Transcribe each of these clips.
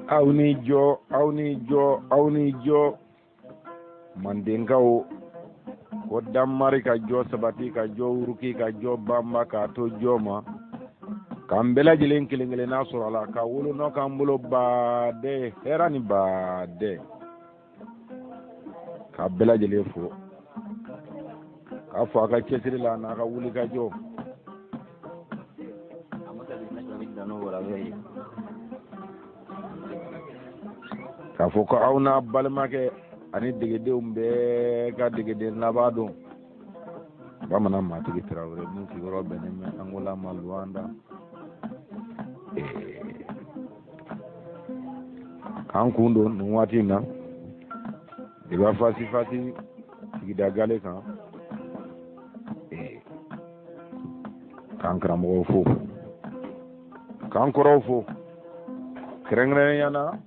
awni jo mandinkaw ko dammari ka jo sabati ka jo uruki ka jo bamba ka to joma kambela jilen kilingele na surala ka wulu no kambulo ba de herani ba de ka bela jile fo ka fo ka cesiri la na ka wuli ka jo ka fo ko awna balmake ani degedew be ka degede labado bamana matigi Traoré mu ki ro beneme angola ma Luanda kan kundo no wati na diba fasi sigida gale kan kan kramo fo kan koro fo krengre yana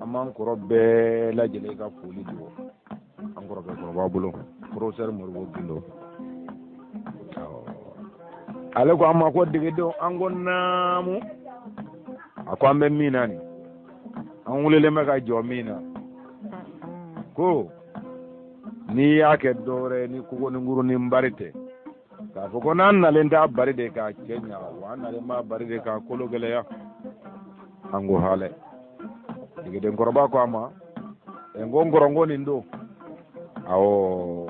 aman koro be la jele ka foli do an koro be koro babulo professeur morbo bindo ale ko amma ko dige do an gonnamu ako ambe minani an wulele maka jo mina ko ni yake dore ni kugo ni nguru ni mbarite ka fo ko nan na lenda baride ka Kenya wa na le ma baride ka kolo gele ya ango hale dige den koroba ko ama e ngorongo ni ndo awo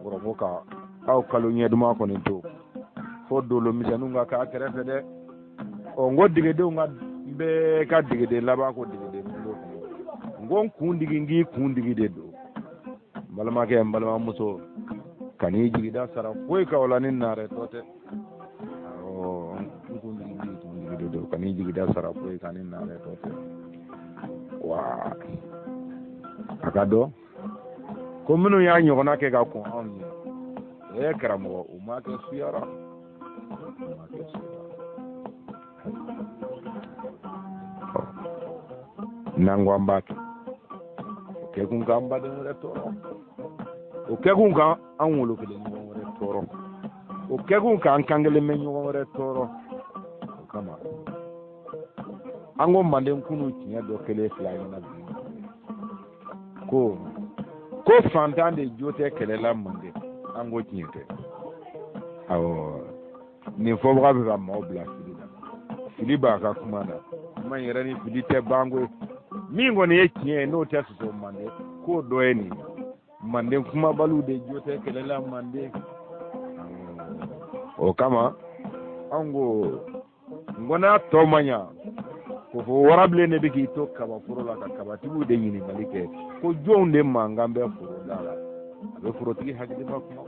ngorogo ka aw kalu nyeduma ko ni to fo dolo misanu nga ka kerefe de o ngodige de nga be ka dige de laba ko dige de ndo ngon kundigi de do balama ke balama muso kani jigi da sara koy ka wala nin nare tote o kundigi de do kani jigi da sara koy kanin nare tote wa akado ko minu ya nyogona ke ga ko on karamo o ma ke suyara nangwa mbaki ke kun gamba de retoro o ke kun kan an wolo ke de retoro o ke kun kan kangele men yo retoro kama ango manden kunu tinya do kele fly na ko fantande jote kele la mande ango tinyete awo ni fo ba ba ma obla filiba ka kuma na man yere ni filite bango mingo ne yake no ta so mande ko doeni mande kuma balu de jote kelela mande o kama ango ngona to manya ko fo warable ne biki to kaba furo la kaba tibu de nyini malike ko jonde mangambe furo dala be furo tigi hakidi ba kuma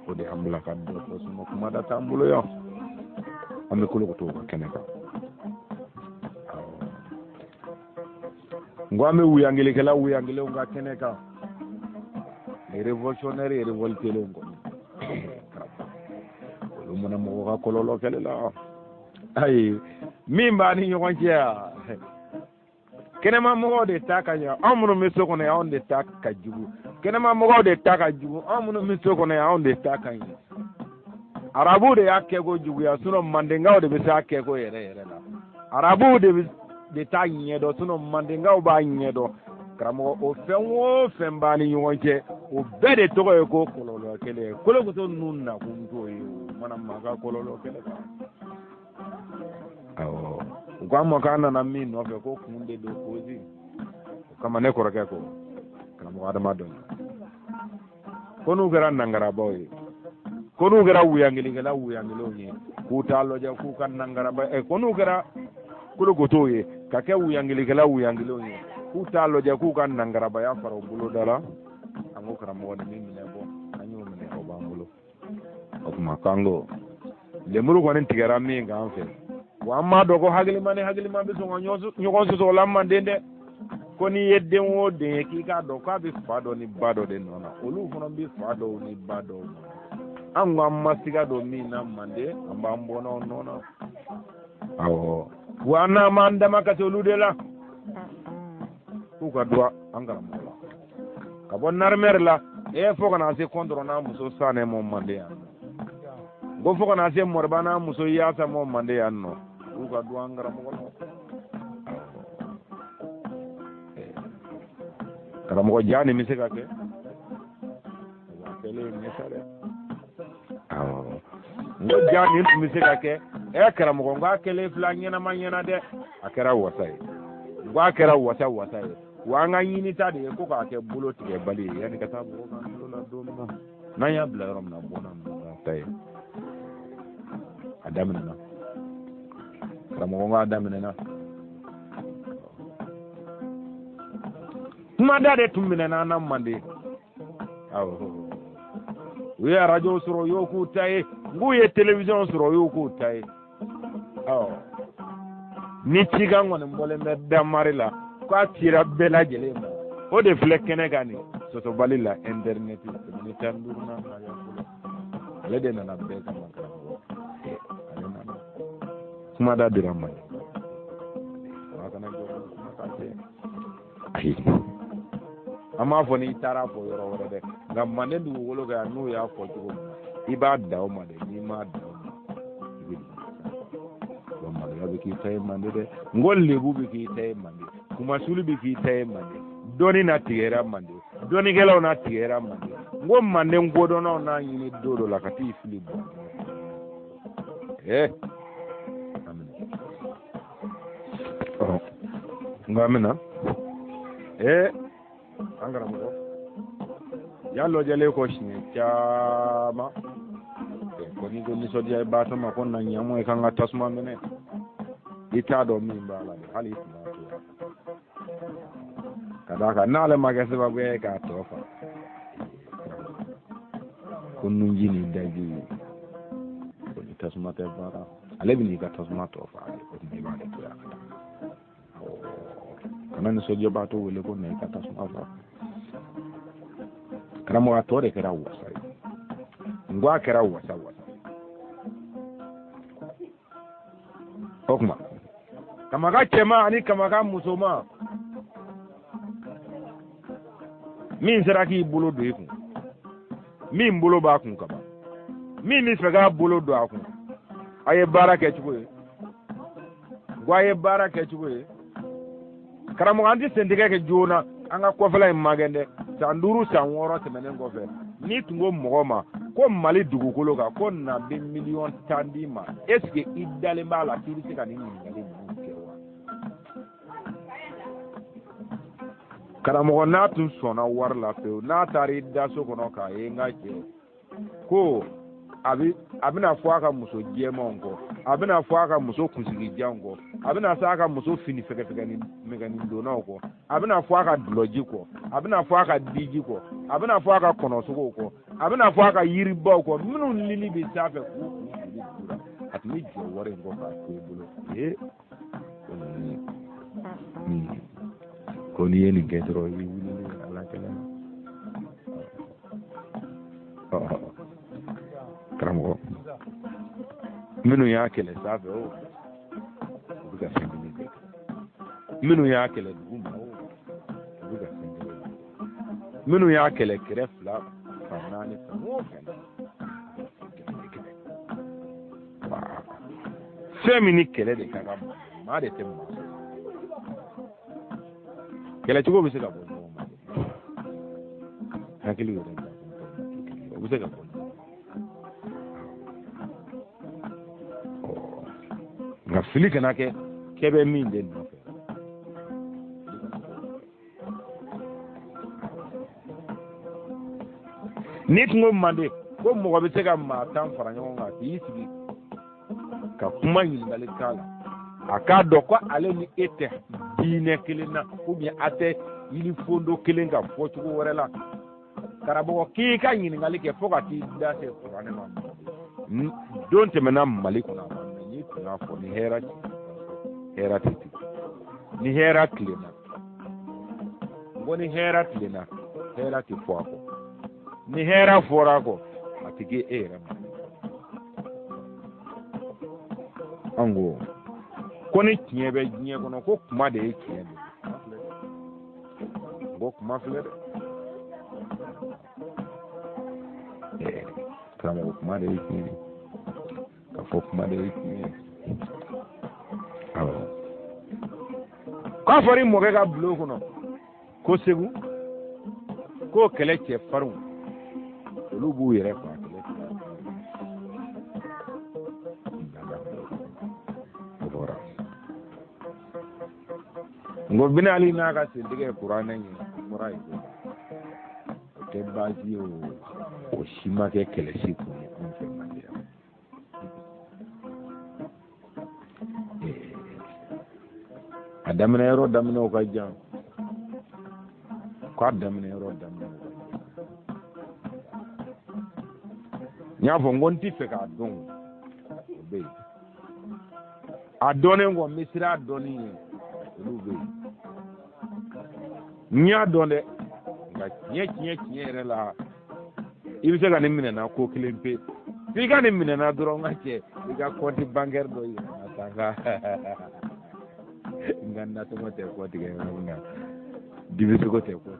ko de ambula ka do ko suma kuma da tambulo yo ambe ko ko to keneka ngwame wuyangile kala wuyangile nga keneka les révolutionnaires et révoltés longo lo mona mo ga kololo kala la ay mimba ni nyokonja kenema mo de takanya amuno misoko na on de takajugu kenema mo de takajugu amuno misoko na on de takanya arabu de yakego jugu ya suno mandenga de bisa kego yere la arabu de ta nyedo suno mandinga ba nyedo kramo o fembani yonje o bede to ko kololo kele kolo ko to nunna ko to yi mana maga kololo kele awo kwa mo kana na min no ko kunde do kozi kama ne korake ko kramo adama don konu gara nangara boy konu gara wuyangili gala wuyangilo ni ku talo ja ku kan nangara ba konu gara kulo gotoye kake wuyangile wuyangilo ni kutalo ja ku kan nangaraba ya faro bulo dala ango karamo woni mine bo anyo mine o bambulo o ma kango le muru ko nen tigara mi ngam fe wa ma do ko hagli man be so nyogo so lamma dende ko ni yedden wode ki ka do ka bi fado ni bado de nona olu fono bi fado ni bado ango amma siga do mi na mande amba mbono nona awo wana manda makatolude la uka dua angara mola kabon narmer la fo kana se kontro na muso sane mo mande ya go fo kana se morbana muso yasa mo mande ya no ka duwan karamɔgɔ la karamɔgɔ jani mi se ka kɛ wa kɛlen ne sa dɛ ngo jani tun bɛ se ka kɛ karamɔgɔ ngo a kɛlen fila ɲɛnama ɲɛna dɛ a kɛra wasa ye ngo a kɛra wasa ye wa an ka ɲini ta de ye ko k'a kɛ bolo tigɛ bali ye yanni ka taa mɔgɔ ka bolo la don min na n'an y'a bila yɔrɔ min na bɔnna ninnu ka ta ye a daminɛna karamɔgɔ ngo a daminɛna kumada de tun minɛna an na Manden awɔ u ye radio sɔrɔ u y'o k'u ta ye n'u ye télévision sɔrɔ u y'o k'u ta ye awɔ ni cikan kɔni bɔlen bɛ Dankari la k'a cira bɛɛ lajɛlen ma o de filɛ kɛnɛ kan nin sɔsɔbali la internet tɛmɛni 15 na ale de nana bɛɛ kama karamɔgɔ ale nana kumada dira Manden wa kana jɔ kuma ka kɛ ayi an m'a fɔ n'i taara fɔ yɔrɔ wɛrɛ dɛ nka Manden dugukolo kan n'u y'a fɔ cogo min i b'a da o ma dɛ n'i m'a da o ma i bɛ maloya bɛ k'i ta ye Manden dɛ n ko lebu bɛ k'i ta ye Manden kumasuli bɛ k'i ta ye Manden dɔnni na tigɛra Manden dɔnnikɛlaw na tigɛra Manden n ko Manden kodɔnnaw n'a ɲini don dɔ la ka t'i fili bɔ nka an bɛna an karamɔgɔ y'a lɔjɛlen kɔ siɲɛ caman ko n'i ko nisɔndiya i b'a sama ko na ɲamu ye k'an ka tasuma minɛ i t'a dɔn min b'a la hali i tun b'a to ka d'a kan n'ale ma kɛ sababu ye k'a tɔ fa ko nunji ni daji ko ni tasuma tɛ baara ale bɛ n'i ka tasuma tɔ fa o tun bɛ b'ale to yan ka taa kana nisɔndiyabaatɔ wele ko na i ka tasuma fa karamɔgɔ tɔ de kɛra wasa ye n ko a kɛra wasa o kuma kamaga cɛma ani kamaga musoma min sera k'i bolo don i kun min bolo b'a kun kaban min bɛ fɛ k'a bolo don a kun a ye baara kɛ cogo ye n ko a ye baara kɛ cogo ye karamɔgɔ an tɛ sentigɛ kɛ joona an ka kɔfɛla in ma gɛn dɛ san 5 san 6 tɛmɛnen kɔfɛ n'i tun ko mɔgɔ ma ko Mali dugukolo kan ko na bɛ miliyɔn 10 d'i ma est ce que i dalen b'a la k'i bɛ se ka nin ɲininkali ninnu kɛ wa karamɔgɔ n'a tun sɔnna wari la pewu n'a taara i da so kɔnɔ k'a ye n ka cɛ ko a bɛna fɔ a ka muso jɛmanw kɔ a bɛna fɔ a ka muso kunsigijanw kɔ a bɛna fɔ a ka muso fini fɛgɛfɛgɛni donnaw kɔ a bɛna fɔ a ka dulɔji kɔ a bɛna fɔ a ka diji kɔ a bɛna fɔ a ka kɔnɔsogow kɔ a bɛna fɔ a ka yiribaw kɔ minnu lili bɛ sanfɛ k'u kun a tun bɛ jɔ wari in kɔ k'a to i bolo ko n'i ye nin kɛ dɔrɔn i bɛ wuli ala kɛlɛ karamɔgɔ minnu y'a kɛlɛ sanfɛ o bɛ ka fɛn kelen kɛ minnu y'a kɛlɛ duguma o bɛ ka fɛn kelen kɛ minnu y'a kɛlɛ kɛrɛ 2 fan 4 fan o fɛn fɛn min ni kɛlɛ de ka kan maa de tɛ maa kɛlɛ cogo bɛ se ka bɔ ɲɔgɔn ma hakili yɛrɛ o bɛ se ka bɔ nka fili kana kɛ kɛ bɛ min de nɔfɛ n'i tun ko Manden ko mɔgɔ bɛ se ka maa 10 fara ɲɔgɔn kan k'i sigi ka kuma ɲininkali k'a la a k'a dɔn ko ale ni e tɛ diinɛ kelen na ou bien a tɛ yirifondo kelen ka fɔ cogo wɛrɛ la karamɔgɔ k'i ka ɲininkali kɛ fo ka t'i da se kuranɛ ma don tɛmɛna Mali kɔnɔ n'i tun y'a fɔ ni hɛrɛ tɛ ten ni hɛrɛ tilenna n ko ni hɛrɛ tilenna hɛrɛ tɛ fɔ a kɔ ni hɛrɛ fɔra a kɔ a tɛ kɛ e yɛrɛ ma an ko ni tiɲɛ bɛ diɲɛ kɔnɔ ko kuma de ye tiɲɛ de ko kuma filɛ dɛ karamɔgɔ kuma de ye tiɲɛ de ka fɔ kuma de ye tiɲɛ Ko fori mo ga bulo kono ko segu ko kele che faru lu bu yere ko kele bora ngo bina ali na ga se dige qur'ana ni morai te baji o shima ke kele si ko on fe mandia adamna yero damna o ka jam ko damna yero damna nya fo ngonti fe ka don be adone ngo misira adoni lube nya donde ga nye rela ibi se ga nimine na ko kilempe fi ga nimine na duro ngache ga konti banker do yi atanga nganda to mote ko tige nga dibi ko te ko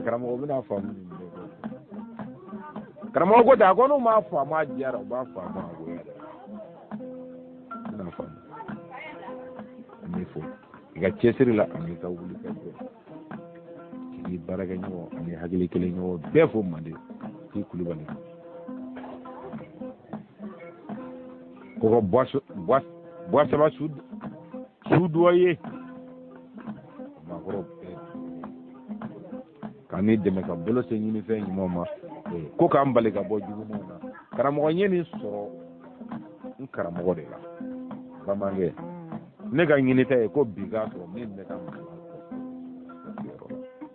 karamo bina fam karamo ko da ko no ma fa ma jara ba fa ma go ya na fa ni fo ga chesiri la ami ka wuli ka ko ki baraga nyo ami hagili kele nyo be fo mande ki kulubali ko boss ba sud waye ma goro kami deme ka bolo se nyini fe nyimo ma ko ka ambale ka bo jugu mo na karamo nyeni so nkaramo de la bamange ne ga nyini te ko biga so ne ne ka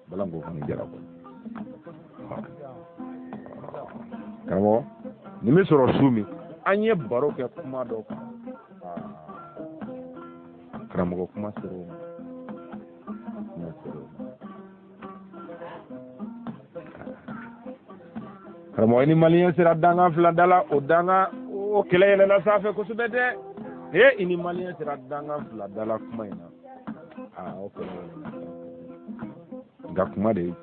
balango ko ni jara ko karamo ni mi soro sumi anye baro ke kuma do karamo kuma soro karamo ni malien sera danga fla dala o danga o kelele la safe ko subete ini malien sera danga fla dala kuma ina okay ga kuma de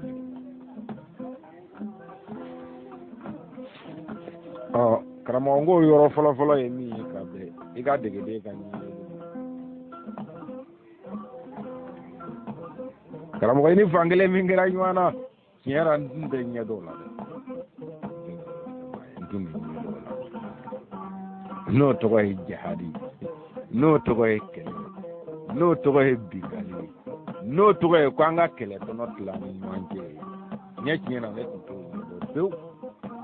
karamo ngo yoro folo e mi ka be iga degede ka ni karamo ini fangele mingira nywana kiera ndinde nyedola no to go jihadi no to go kele no to go bikali no to go kwanga kele to not la ni manje nyeki na leto to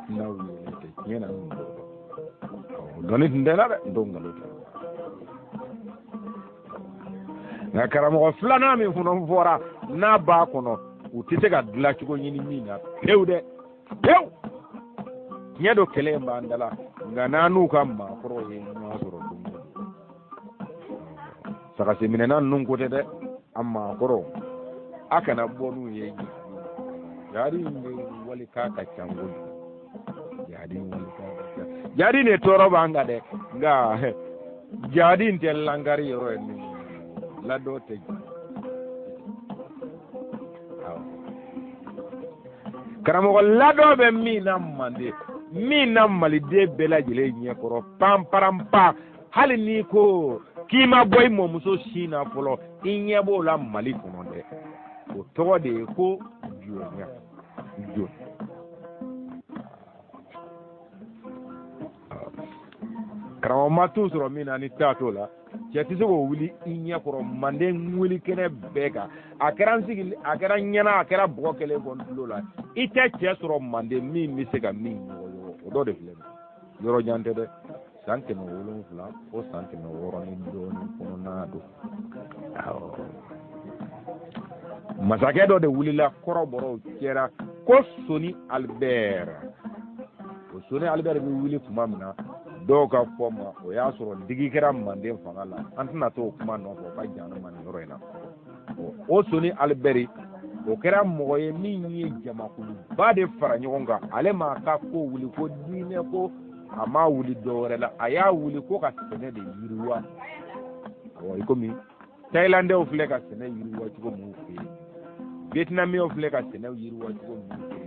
na wi te nyena donit ndela ndo ngalo na karamo flana mi funo fora na ba kono utite ga dula chugo nyini mina pewde pew nyedo kele mbandala ngananu kama koro ye nyasoro dum saka semine nan nun kote de amma koro akana bonu ye yari ni wali kaka chango yari wali kaka yari ne toro banga de nga jadi ntel langari yoro ni la dote karamo lado be mi namande mi namali de bela jile nye koro pam parampa hali ni ko kima boy mo muso shina polo inye bo la mali kono de o to de ko juonya jo karamo matu soro mi na ni tato la jati so wuli inye koro mande wuli kene bega akran sigi akran nyana akra bo kele gon lola ite che soro mande mi mi sega mi o do de fle yoro jante de sanke no wulu fla o sanke no woro ni do ni kono na do masake do de wuli la koro boro kera ko soni albert mi wuli kuma mina do ka foma o ya soro digi kera mande fanga la antna to kuma no ko ka jana man yoro ina o soni albert o kera moye min yi jama kulu ba de fara nyonga ale ma ka ko wuli ko dine ko ama wuli dore la aya wuli ko ka sene de yiruwa o ikomi Thailand o fle ka sene yiruwa ko mu fi Vietnam o fle ka sene yiruwa ko mu fi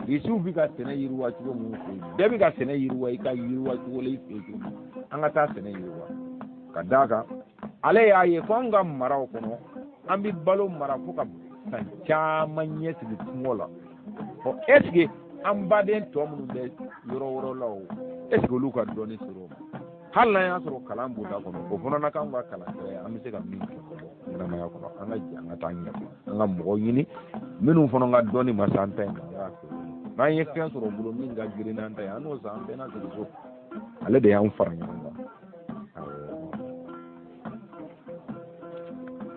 Risu bi ka sene yiruwa ko mu fi debi ka sene yiruwa ka yiruwa ko le fi anga ta sene yiruwa kadaka ale y'a ye ko an ka maraw kɔnɔ an bɛ balo mara fo ka san caman ɲɛsigi kungo la est ce que an baden tɔ minnu bɛ yɔrɔ wɛrɛw la o est ce que olu ka dɔɔnin sɔrɔ o ma hali n'an y'a sɔrɔ kalan b'u da kɔnɔ o fana na k'an ka kalan kɛ an bɛ se ka min kɛ ɲɛnamaya kɔnɔ an ka jɛ an ka taa ɲɛfɛ an ka mɔgɔ ɲini minnu fana ka dɔɔnin ma san ta in ma n'an ye fɛn sɔrɔ bolo min ka girin n'an ta ye an n'o san an bɛɛ n'a sɔrɔ so ale de y'an fara ɲɔgɔn kan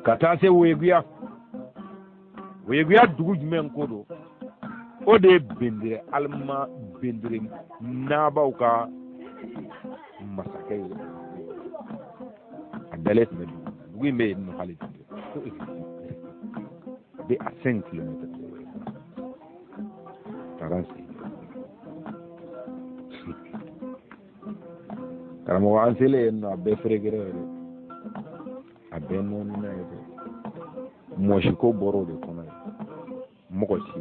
ka taa se weguya dugu jumɛn ko don o de ye bendere alima bendere naabaw ka masakɛ ye a dalen tun bɛ dugu in bɛ yen nɔ hali a bɛ a 5 kilomètres karamɔgɔ an selen yen nɔ a bɛɛ ferekere yɛrɛ a bɛɛ nɔɔni na yɛrɛ mɔsi ko bɔra o de kɔnɔ ye mɔgɔ si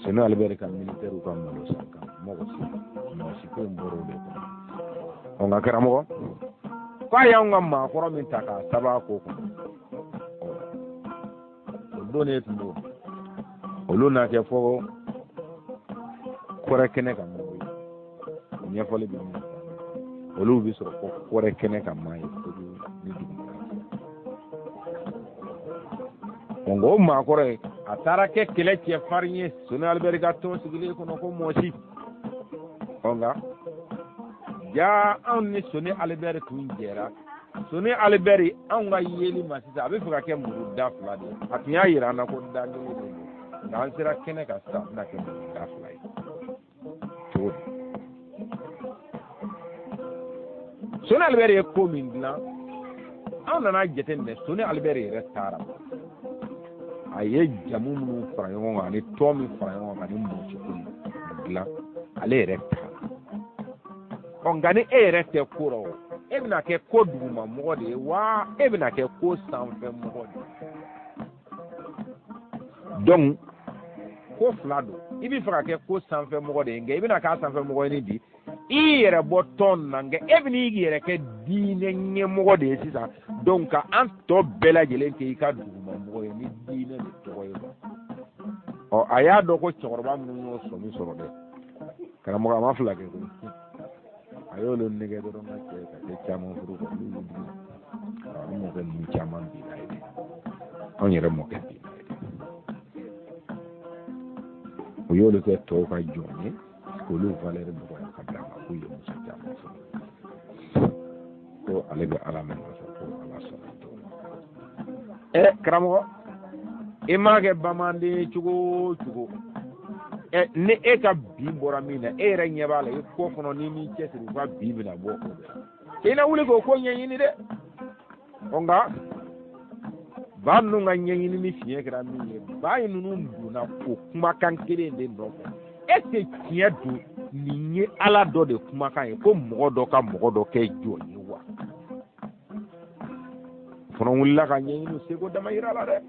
sɛnɛ ale bɛ ka militaire ka malo san kan mɔgɔ si mɔsi ko bɔra o de kɔnɔ nka karamɔgɔ k'a y'anw ka maakɔrɔ min ta k'a saba ko kɔnɔ o don ne tun don olu n'a kɛ fɔ kɔrɛ kɛnɛ kan mɔgɔ ye ɲɛfɔli bɛ min olu bɛ sɔrɔ fɔ kɔrɛ kɛnɛ kan maa ye ni dugu nka o maakɔrɔ ye a taara kɛ kɛlɛ cɛfarin ye Soni Alibɛri ka tɔn sigilen kɔnɔ ko mɔsi nka jaa anw ni Soni Alibɛri tun jɛra Soni Alibɛri anw ka yeli ma sisan a bɛ fɛ ka kɛ muru da 2 de ye a tun y'a jira an na ko da 1 de don nka an sera kɛnɛ kan sisan a bɛna kɛ muru da 2 ye cogo di Soni Alibɛri ye ko min dilan an nana jateminɛ Soni Alibɛri yɛrɛ taara a ye jamu minnu fara ɲɔgɔn kan ani tɔn min fara ɲɔgɔn kan ani mɔsi ko dilan ale yɛrɛ taara nka ni e yɛrɛ tɛ ko rɔ e bɛna kɛ ko duguma mɔgɔ de ye wa e bɛna kɛ ko sanfɛ mɔgɔ de ye donc ko 2 don i bɛ fɛ ka kɛ ko sanfɛ mɔgɔ de ye nka i bɛna k'a sanfɛ mɔgɔ ye ni di i yɛrɛ bɔ tɔn na nka e bɛna i yɛrɛ kɛ diinɛ ɲɛmɔgɔ de ye sisan donc ka an tɔ bɛɛ lajɛlen kɛ i ka duguma mɔgɔ ye ni diinɛ de tɔgɔ ye a y'a dɔn ko cɛkɔrɔba minnu y'o sɔmi sɔrɔ dɛ karamɔgɔ a ma fila kɛ koyi a y'olu nɛgɛ dɔrɔn ka kɛ caman furu kɔ n'u y'u dun an mɔkɛ ninnu caman bi n'a ye dɛ anw yɛrɛ mɔkɛ bi n'a ye dɛ o y'olu kɛ tɔw ka jɔn ye k'olu valeur dɔgɔya ka bila ma k'u ye muso caman furu ko ale bɛ ala min nɔfɛ ko ala sɔnna t'o karamɔgɔ i m'a kɛ bamanden cogo o cogo ni e ka bin bɔra min na e yɛrɛ ɲɛ b'a la i kɔ kɔnɔ n'i m'i cɛsiri u ka bin bɛna bɔ o bɛɛ i na wuli k'o ko ɲɛɲini dɛ nka ba ninnu ka ɲɛɲini ni fiɲɛ kɛra min ye ba ninnu donna o kumakan kelen de nɔfɛ e tɛ tiɲɛ don nin ye ala dɔ de kumakan ye ko mɔgɔ dɔ ka mɔgɔ dɔ kɛ jɔn ye wa fana wulila ka ɲɛɲini seko dama yira la dɛ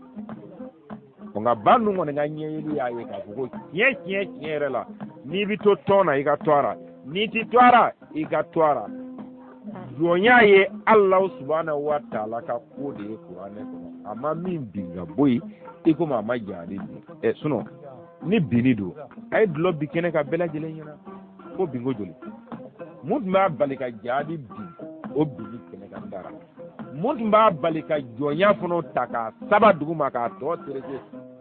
nka ba ninnu kɔni ka ɲɛɲini y'a ye k'a fɔ ko tiɲɛ yɛrɛ la n'i bɛ to tɔn na i ka to a la n'i ti to a la i ka to a la jɔnya ye Alahu subhanahu wa taala ka ko de ye kuranɛ kɔnɔ a ma min bin ka bɔ yen i komi a ma jari bin sinon ni binni don a ye dulɔ bin kɛnɛ ka bɛɛ lajɛlen ɲɛna ko binko joli mun tun b'a bali ka jaabi bin o binni kɛnɛ kan dara mun tun b'a bali ka jɔnya fana ta k'a saba dugu ma k'a tɔ tereke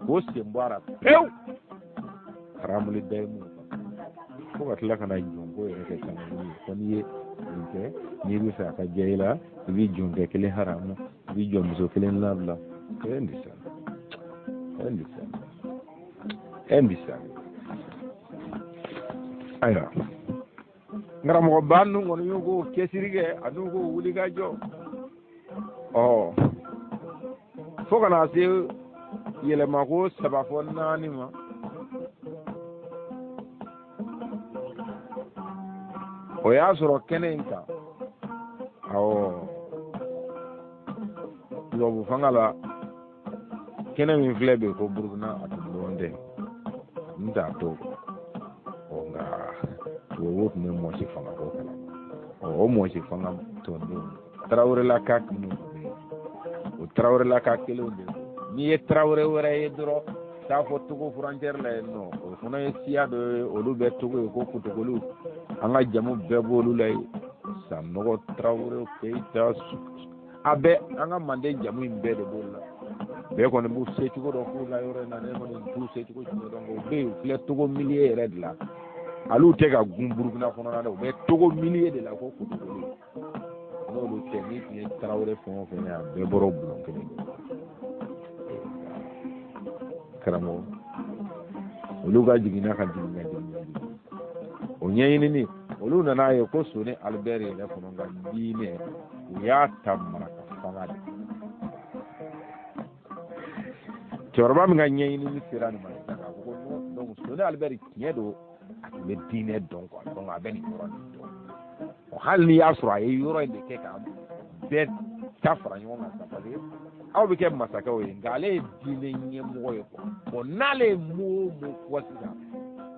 k'o sen bɔ a la pewu haramuli da ye mun fo ka tila ka na jɔnko yɛrɛ kɛ caman ye ko n'i ye nin kɛ n'i bɛ fɛ a ka diya i la i bɛ jɔnkɛ kelen haramu i bɛ jɔnmuso kelen labila ayiwa karamɔgɔba ninnu kɔni y'u k'o cɛsiri kɛ ani k'o wuli ka jɔ fo ka na se yɛlɛma ko 3 fɔ 4 ma o y'a sɔrɔ kɛnɛ in kan tubabu fanga la kɛnɛ min filɛ bɛ ko Burukina a tun dɔn tɛ n t'a to nka tubabu tun bɛ mɔsi fanga ko kala o mɔsi fanga tɔndenw Tarawelelaka minnu Traoré la ka kelen de ni ye Traoré wɛrɛ ye dɔrɔn t'a fɔ Togo frontière la yen nɔ o fana ye siya dɔ ye olu bɛ Togo ye ko Kutogolu an ka jamu bɛɛ b'olu la yen Sanɔgɔ Traoré Keyita a bɛɛ an ka Manden jamu in bɛɛ de b'olu la bɛɛ kɔni b'u secogo dɔn k'u la yɔrɔ in na ne kɔni t'u secogo dɔn o bɛ yen u filɛ Togo milieu yɛrɛ de la alu tɛ ka gun Burukina kɔnɔna na u bɛ Togo milieu de la ko Kutogolu n'olu tɛ ni tun ye Traoré fɛn o fɛn ye a bɛɛ bɔra o bulon kelen karamɔgɔ olu ka jiginna ka jigin o ɲɛɲinini olu nana ye ko Soni Albert yɛrɛ fana ka diinɛ u y'a ta maraka fanga de cɛkɔrɔba min ka ɲɛɲinini sera nin ma sisan k'a fɔ ko non donc Soni Albert tiɲɛ don a tun bɛ diinɛ dɔn quoi donc a bɛ nin yɔrɔ nin dɔn hali n'i y'a sɔrɔ a ye yɔrɔ in de kɛ ka bɛɛ ta fara ɲɔgɔn kan sa parce que aw bɛ kɛ masakɛw ye nka ale ye diinɛ ɲɛmɔgɔ ye quoi bon n'ale ye mot o mot fɔ sisan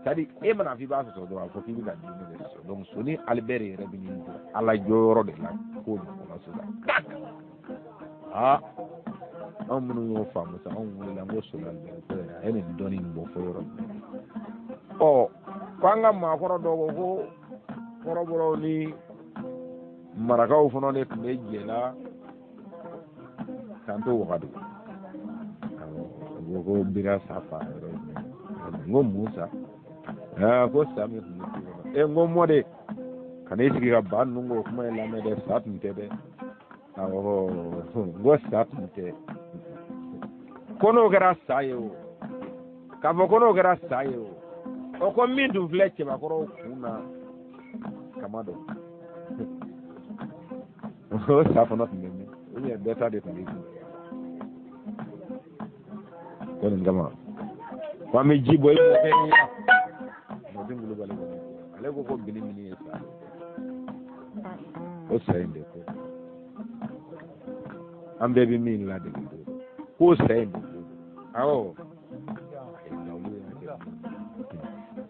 c'est-à-dire e mana fɔ i b'a sɔsɔ dɔrɔn a fɔ k'i bɛ ka diinɛ de sɔsɔ donc Soni Albert yɛrɛ bɛ nin jɔ Ala jɔyɔrɔ de la k'o de kɔnɔ sisan anw minnu y'o faamu sisan anw wulila n ko Soni Albert ko yɛrɛ a ye nin dɔnni in bɔ fɔ yɔrɔ min ko an ka maakɔrɔ dɔw ko ko kɔrɔbɔrɔw ni marakaw fana de tun bɛ jɛ la k'an to Wagadugu ko Bira Safa n ko mun sa ko sa min tun bɛ n ko mɔ de ka n'i sigi ka ba ninnu ko kuma in lamɛn dɛ sa tun tɛ dɛ n ko sa tun tɛ ko n'o kɛra sa ye o k'a fɔ ko n'o kɛra sa ye o ko min tun filɛ cɛbakɔrɔw kun na kama dɔn o sa fana tun bɛ min o yɛrɛ bɛɛ ta de tun bɛ kun ko nin kama ko an bɛ ji bɔ i b'o kɛ n ya Mɔtin Kulubali ale ko ko bini mini ye sa o sa in de ko an bɛɛ bɛ min ladege ko sa in de ko awɔ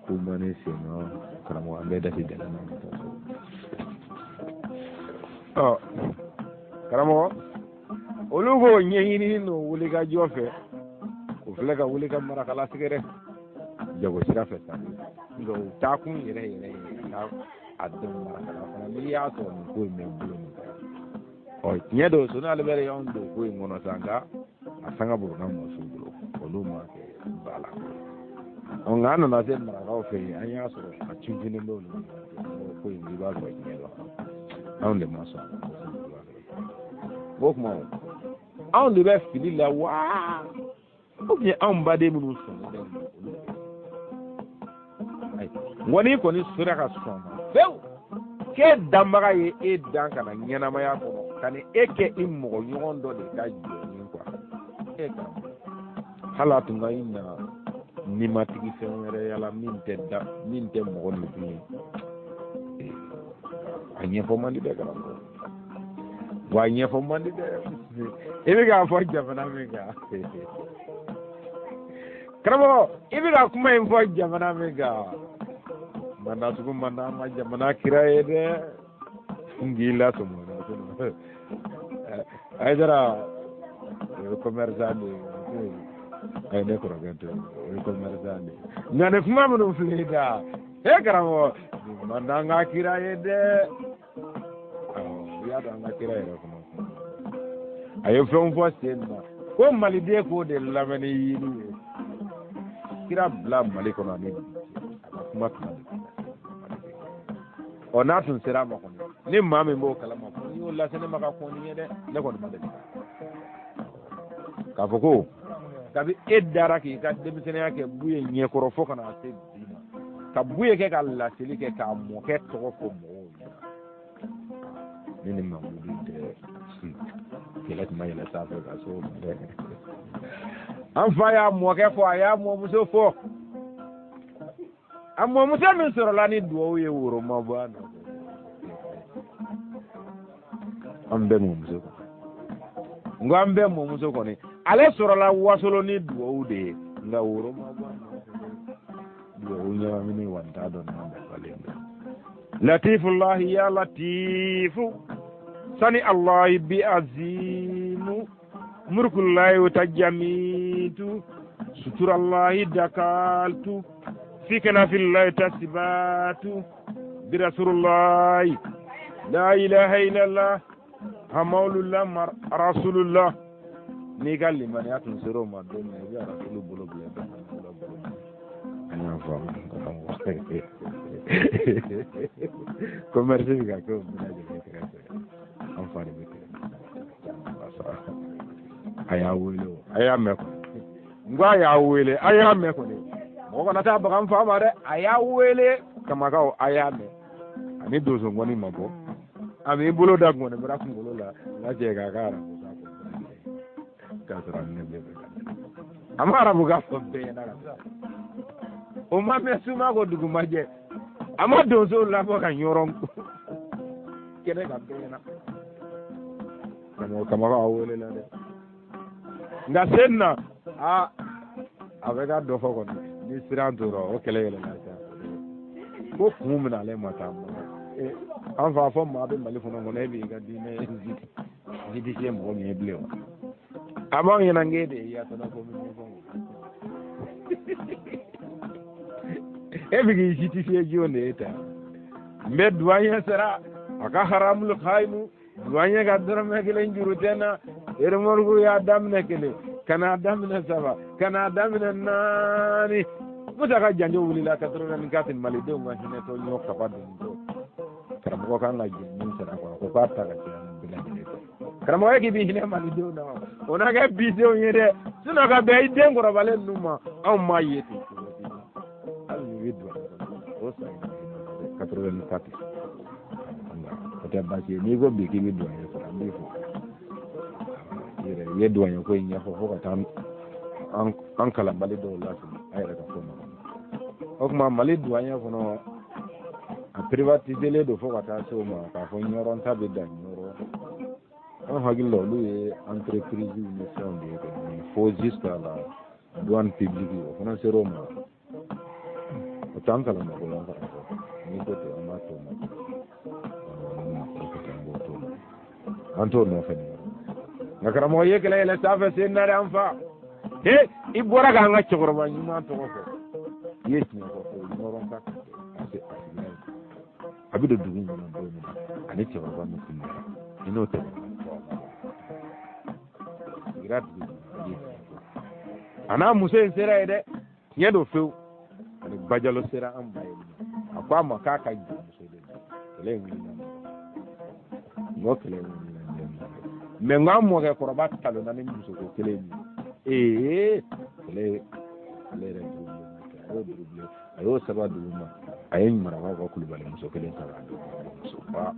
ko mane sen nɔ karamɔgɔ an bɛɛ dati dɛmɛ na karamɔgɔ olu k'o ɲɛɲini n'o wulikajɔ fɛ o filɛ ka wuli ka marakala tigɛ dɛ jago sira fɛ sa nka o taakun yɛrɛ ka a dɔn marakala fana n'i y'a sɔrɔ nin ko in bɛ bolo min kan tiɲɛ don Soni Albert y'anw don ko in kɔnɔ sa nka a sanga buruna mɔsiw bolo olu ma kɛ ba la nka an nana se marakaw fɛ yen an y'a sɔrɔ a cinfinin bɛ olu ko in i b'a sɔrɔ tiɲɛ dɔn anw de ma sɔn o kuma anw de bɛ fili la wa ou bien anw baden minnu sɔnna dɛ ŋɔni kɔni sera ka sɔn ma fewu k'e danbaga ye e dan ka na ɲɛnamaya kɔnɔ ka ni e kɛ i mɔgɔ ɲɔgɔn dɔ de ka jɔni quoi e ka hali a tun ka i ɲa n'i ma tigi fɛn wɛrɛ yala min tɛ mɔgɔ nin dun ye a ɲɛfɔ man di dɛ karamɔgɔ wa a ɲɛfɔ man di dɛ i bɛ k'a fɔ jamana min kan karamɔgɔ i bɛ ka kuma in fɔ jamana min kan manda sugu manda ma jamana kira ye dɛ n k'i lasɔmɔ Aïdara o ye commerçant de ye a ye ne kɔrɔkɛ to o ye commerçant de ye nka nin kuma minnu filɛ da karamɔgɔ man an ka kira ye dɛ i y'a dɔn an ka kira yɛrɛ kɔnɔ a ye fɛnw fɔ sen na ko maliden k'o de lamɛn ni yiri ye kira bila Mali kɔnɔ ani a ka kuma tuma n'a tun sera a ma kɔni ni maa min b'o kalama n'i y'o lase ne ma ka kɔn ni ye dɛ ne kɔni ma deli k'a fɔ ko kabi e dara k'i ka denmisɛnniya kɛ Buye ɲɛkɔrɔ fo ka na se bi ma ka Buye kɛ ka laseli kɛ k'a mɔkɛ tɔgɔ fɔ mɔgɔw ye ne ni Mamadu tɛ kɛlɛ tun ma yɛlɛ sanfɛ ka so dɛ an fa y'a mɔkɛ fɔ a y'a mɔmuso fɔ a mɔmuso min sɔrɔla ni duwawu ye woro ma bɔ a nɔfɛ an bɛɛ mɔmuso n ko an bɛɛ mɔmuso kɔni ale sɔrɔla wasolo ni duwawu de ye nka woro ma bɔ a nɔfɛ duwawu ɲagamini wa n t'a dɔn n'an bɛɛ falen bɛ latifulahi ya latifu sani Allahi bi azimu mulkullahi utajjamitu suturallahi dakaltu fikana fillahi tasibatu birasulullahi la ilaha illallah hamaulullah rasulullah ni galli man yatun siro ma don ne ya rasulu bolo bolo ana fa commerce ga ko mina je am fa ni aya wele aya meko ngwa ya wele aya meko ni mo kana ta ba kan fa ma de aya wele kama ka aya me ani dozo ngoni mabo ami bolo da ngone mara ku bolo la je ga gara ka sara ne be amara buga fo be na ra o ma me suma ko dugu maje ama dozo la bo kan yoron kene ka be na kama ka wele la de nga senna a avega do fo ko ni siranturo o kele yele na ta ko kumuna le mata an fa fo ma be mali fono ngone bi ga dine zidi je mo mi bleo aba yana ngede ya to na ko mi fo e bi gi jiti fi jone eta me duanya sara aka haramul khaimu duanya ga dara me gele njuru tena ermorgu ya damne kele kana damne saba kana damne nani mutaka janjo wulila katrona ngatin malido ngahine to nyoka padu ndo karamo kan la jinn sara ko parta ga bila karamo yake bi hine malido na ona ga bidio yede suna ga be ide ngoro balen numa aw mayeti alni widwa o sai katrona kati ko te ba ci ni go bi ki widwa ya sara bi fo yedwa nyo ko nya fo ko tan an kala malido la su ay ra ko ma o kuma malido anya fo no a privatiser le do fo ta so ma ka fo nyoron ta be dan nyoro on hagilo lu e entreprise ni son de ko fo juste la douane publique o fo no se roma o tan kala ma ko la ni ko to ma to ma anto no fa ngakara mo yekele ele safa senare amfa he ibora ga nga chokoroba nyuma to ko yes ni ko noron ka abido dugu no do ni ani chokoroba mo kunni ino te grad ana musen sera ede yedo few ani bajalo sera am baye akwa makaka ji musede le ngi no kele me ngam mo ke koroba talo na ni muso ko kele ni le re double ayo saba duma ayen mara ko kulubale muso kele saba muso ba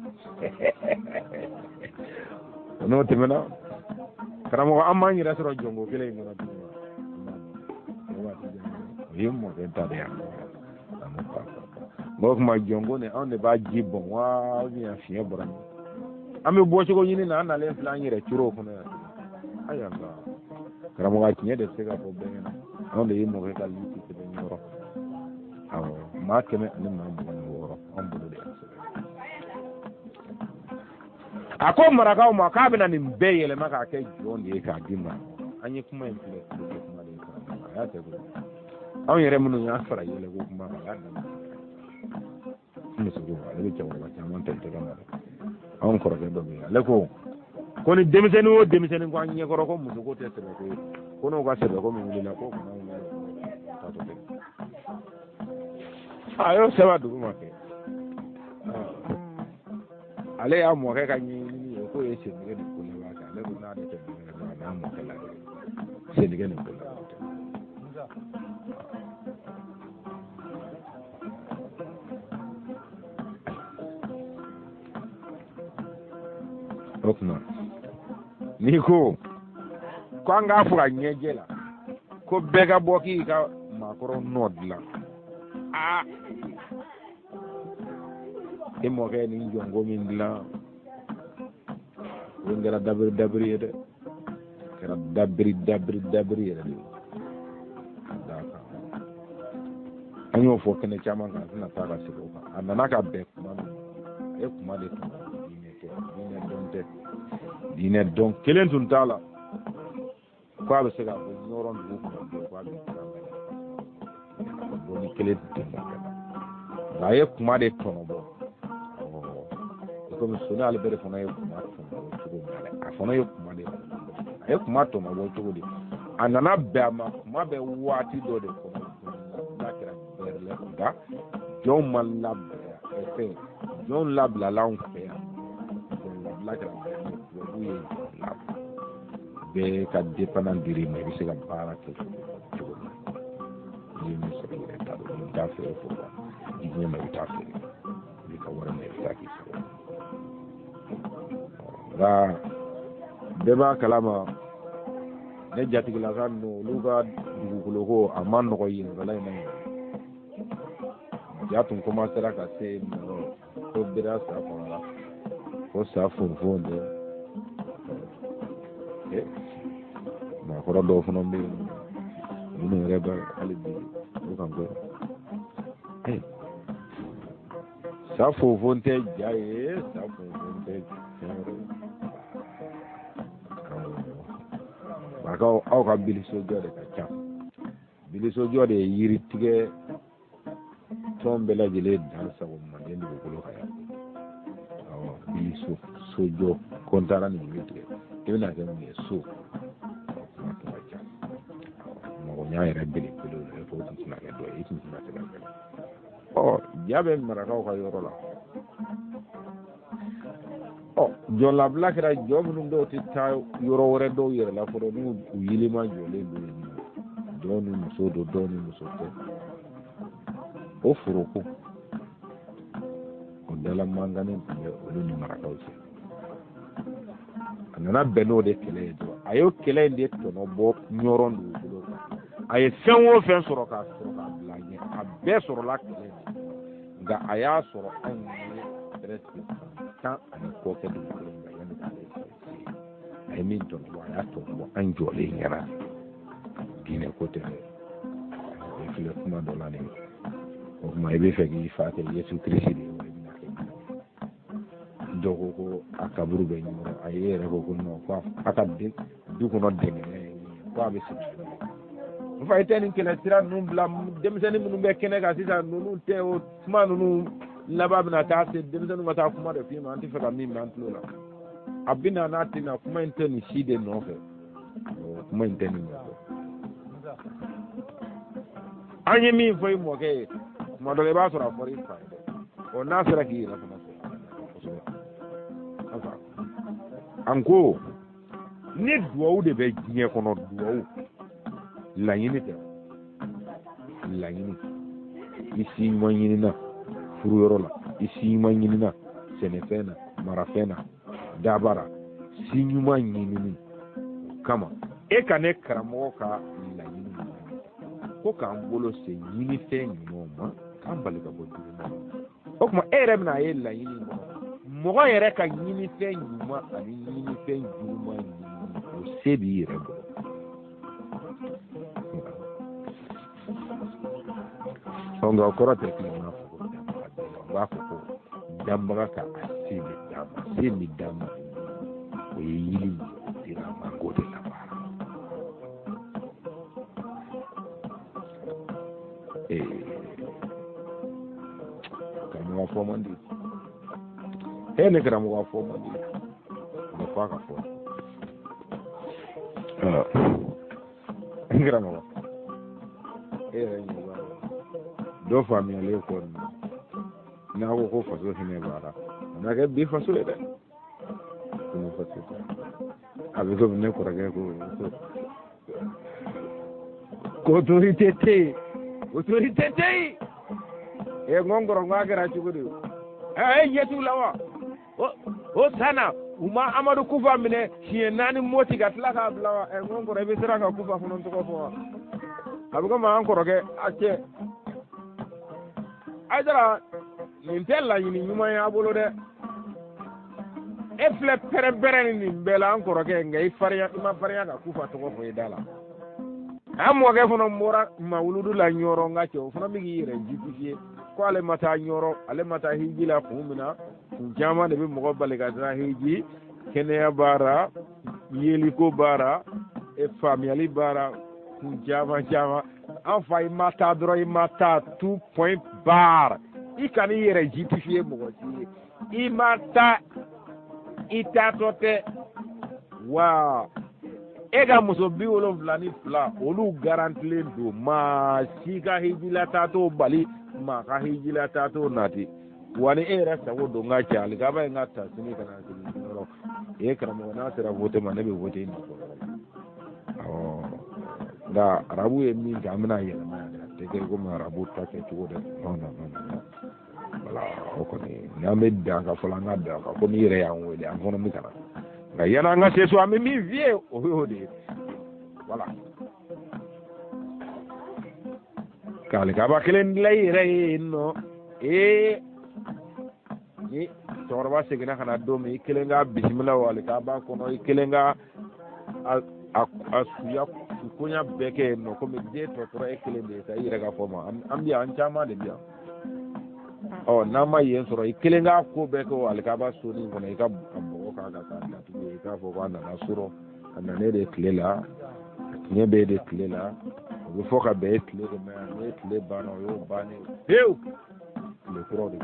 no temena karamo amma ni rasoro jongo kele ngora duma yimo ke tade ya mo ma jongo ne on ne ba jibon wa ni afia boran ame bocho ko nyini na le plan yire churo ko na ayanga karamo ga kinye de sega ko bengena on de yimo ke kali ti be nyoro aw ma keme ni ma mo woro on bulu de ako maraka ma ka be na ni mbeyele maka ke jonde ka dima anyi kuma imple kuma de ka ya te ko aw yere munu ya fara yele ko kuma ka da musu ko ale be jawo ba jamon te to na on ko ke do mi ale ko ni demiseni o demiseni ko anye ko musu ko te tere ko no ga sebe ko mi wulila ko ko na ta to te ayo seba du ma ke ale ya mo ke ka ni ko e se ni ko le wa ka ale ko na de te na mo ke la se ni ke ni ko la okna niko kwanga fuga nyejela ko bega boki ka makoro nodla imo ke ni jongo min la ngara dabri yede kara dabri yede daka anyo fo kene chama nga na para siko anana ka be kuma e kuma de dine don kelen tun tala kwa be se ga nyoron du ko kwa be ko ni kele ga ye kuma de tono bo ko mi sona ale bere fona ye kuma tono ko a fona ye kuma de ye kuma tono bo to di anana be ma kuma be wati do de ko na kira berle ga jon man lab e jon lab la laun fe la kira bu ye lab be ka dépendant diri mais bi se ka baara kɛ cogo min ni sɔrɔ yɛrɛ t'a dɔn ni t'a feere fo la i ɲɛ ma i t'a feere i ka wari minɛ i t'a k'i feere nka bɛɛ b'a kalama ne jatigilaka ninnu olu ka dugukolo ko a ma nɔgɔ yenkala in na ja tun commencera ka se ko bera sa kɔnɔla ko sa fonfon de maakɔrɔ dɔw fana bɛ yen minnu yɛrɛ bɛ hali bi o kan ko sa fonfon tɛ ja ye sa fonfon tɛ fɛn wɛrɛ ye marakaw aw ka bilisojɔ de ka ca bilisojɔ de ye yiri tigɛ tɔn bɛɛ lajɛlen dan sago manden dugukolo kan yan bilisojɔ kɔntara ni yiri tigɛ i bɛna kɛ mun ye so mɔgɔnya yɛrɛ belebele o fo tun tɛna kɛ dɔ ye i tun tɛna se ka kɛ ja bɛ marakaw ka yɔrɔ la jɔnlabila kɛra jɔ minnu dɔw tɛ taa yɔrɔ wɛrɛ dɔw yɛrɛ la fɔlɔ n'u yelema jɔlen don dɔw ni muso don dɔw ni muso tɛ o foroko o dala mankanni tun bɛ olu ni marakaw cɛ a nana bɛn n'o de kɛlɛ ye dɔrɔn a y'o kɛlɛ in de tɔnɔ bɔ ɲɔrɔn dugukolo kan a ye fɛn o fɛn sɔrɔ k'a bila ɲɛ a bɛɛ sɔrɔla kɛlɛ nka a y'a sɔrɔ anw ye presque 10 ani kɔ kɛ dugukolo kan yanni k'ale a ye min tɔnɔ bɔ a y'a tɔnɔ bɔ an jɔlen ɲɛna Guinée ko tɛ i filɛ kuma dɔ la nin o kuma i bɛ fɛ k'i fa kɛ Yesu Kirisi de ye wa i bɛna kɛ dɔ ko a kaburu bɛ ɲɔgɔn a ye yɛrɛ ko non ko a ka du kɔnɔ dɛngɛnɛ ye ko a bɛ segin n fa i tɛ nin kɛlɛ sira ninnu bila denmisɛnnin minnu bɛ kɛnɛ kan sisan ninnu tɛ o kuma ninnu laban bɛna taa se denmisɛnninw ka taa kuma de f'i ma an tɛ fɛ ka min mɛn an tulo la a bɛna n'a tɛna kuma in tɛ nin si de nɔfɛ kuma in tɛ nin nɔfɛ an ye min fɔ i mɔkɛ ye tuma dɔ la i b'a sɔrɔ a fɔra i fa ye n'a sera k'i yɛrɛ fana sɔrɔ an ko ni duwawu de bɛ diɲɛ kɔnɔ duwawu laɲini tɛ laɲini i si ɲuman ɲinina furuyɔrɔ la i si ɲuman ɲinina sɛnɛfɛn na marafɛn na dabara si ɲuman ɲinini kama e ka ne karamɔgɔ ka laɲini ko k'an bolo se ɲini fɛn ɲumanw ma k'an bali ka bɔ juguman o tuma e yɛrɛ bɛna a ye laɲini mɔgɔ yɛrɛ ka ɲini fɛn ɲuman ani ɲini fɛn juguman o se b'i yɛrɛ bolo nka o kɔrɔ tɛ k'i ma fɔ u b'a fɔ ko danbaga ka a se bɛ d'a ma se bɛ d'a ma o ye yiri dira a ma k'o de la baara karamɔgɔ fɔ man di ne karamɔgɔ fɔ man di a bɛ fɔ a ka fɔ karamɔgɔ e yɛrɛ ɲɛ b'a la dɔ faamuyalen kɔ n'a ko ko faso hinɛ b'a la a na kɛ bi faso ye dɛ ko faso a bɛ komi ne kɔrɔkɛ ko autorité tɛ yen ŋɔnkɔrɔ n k'a kɛra cogo di e ɲɛ t'u la wa o sanna u ma Amadu Kufa minɛ siɲɛ 4 Moti ka tila k'a bila wa ŋɔnkɔrɔ i bɛ siran ka Kufa fana tɔgɔ fɔ wa a bɛ komi an kɔrɔkɛ a cɛ Aïdara nin tɛ laɲini ɲuman ye a bolo dɛ e filɛ pɛrɛn-pɛrɛn ni nin bɛɛ la an kɔrɔkɛ nka i ma farinya ka Kufa tɔgɔ fɔ i da la an mɔkɛ fana bɔra Mawuludu la Ɲɔrɔ nka cɛ o fana bɛ k'i yɛrɛ justifier ko ale ma taa Ɲɔrɔ ale ma taa hiji la kun min na kun caman de bɛ mɔgɔ bali ka taa hiji kɛnɛya b'a la yeliko b'a la e faamuyali baara kun caman caman an fa i ma taa dɔrɔn i ma taa 2 point bar i kana i yɛrɛ justifier mɔgɔ si ye i ma taa i taatɔ tɛ wa e ka muso 72 olu garantilen don maa si ka hijila taatɔ bali maa ka hijila taatɔ nati wa ni e yɛrɛ sago don n ka cɛ alikaba ye n ka ta sini ka na sini yɔrɔ e karamɔgɔ n'a sera vote ma ne bɛ vote in nka arabu ye min kɛ an bɛna yɛlɛma yan dɛ tɛ kɛ komi arabu ta kɛ cogo dɛ non wala o kɔni n'an bɛ dan ka fɔlɔ an ka dan ka komi i yɛrɛ y'an wele an fana bɛ ka na nka yanni an ka se so an bɛ min f'i ye o y'o de ye wala ka alikaba kelen dilan i yɛrɛ ye yen nɔ ni cɛkɔrɔba seginna ka na don min i kelen ka bisimila o alikaba kɔnɔ i kelen ka a suya koɲa bɛɛ kɛ yen nɔ komi den tɔtɔrɔ e kelen de ye sa i yɛrɛ ka fɔ ma an bi yan an caman de bi yan n'an ma yen sɔrɔ i kelen ka ko bɛɛ kɛ o alikaba soni kɔnɔ i ka bɔgɔ k'a kan k'a datugu i k'a fɔ ko a nana sɔrɔ a nana de tile la a tiɲɛ bɛ de tile la o bɛ fɔ ka bɛn e tile de ma yan n'e tile banna o y'o bannen pewu tile kuraw de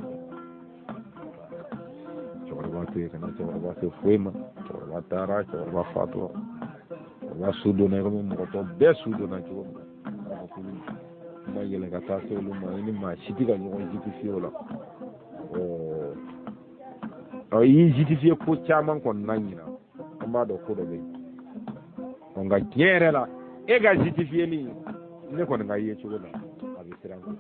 cɛkɔrɔba to yen kana cɛkɔrɔba se foyi ma cɛkɔrɔba taara cɛkɔrɔba fatura cɛkɔrɔba su donna komi mɔgɔ tɔ bɛɛ su donna cogo min na ma yɛlɛ ka taa se olu ma i ni maa si tɛ ka ɲɔgɔn justifier o la i y'i justifier ko caman kɔni na ɲina an b'a dɔn ko dɔ bɛ yen nka tiɲɛ yɛrɛ la e ka justifierli ne kɔni ka ye cogo la a bɛ siran ko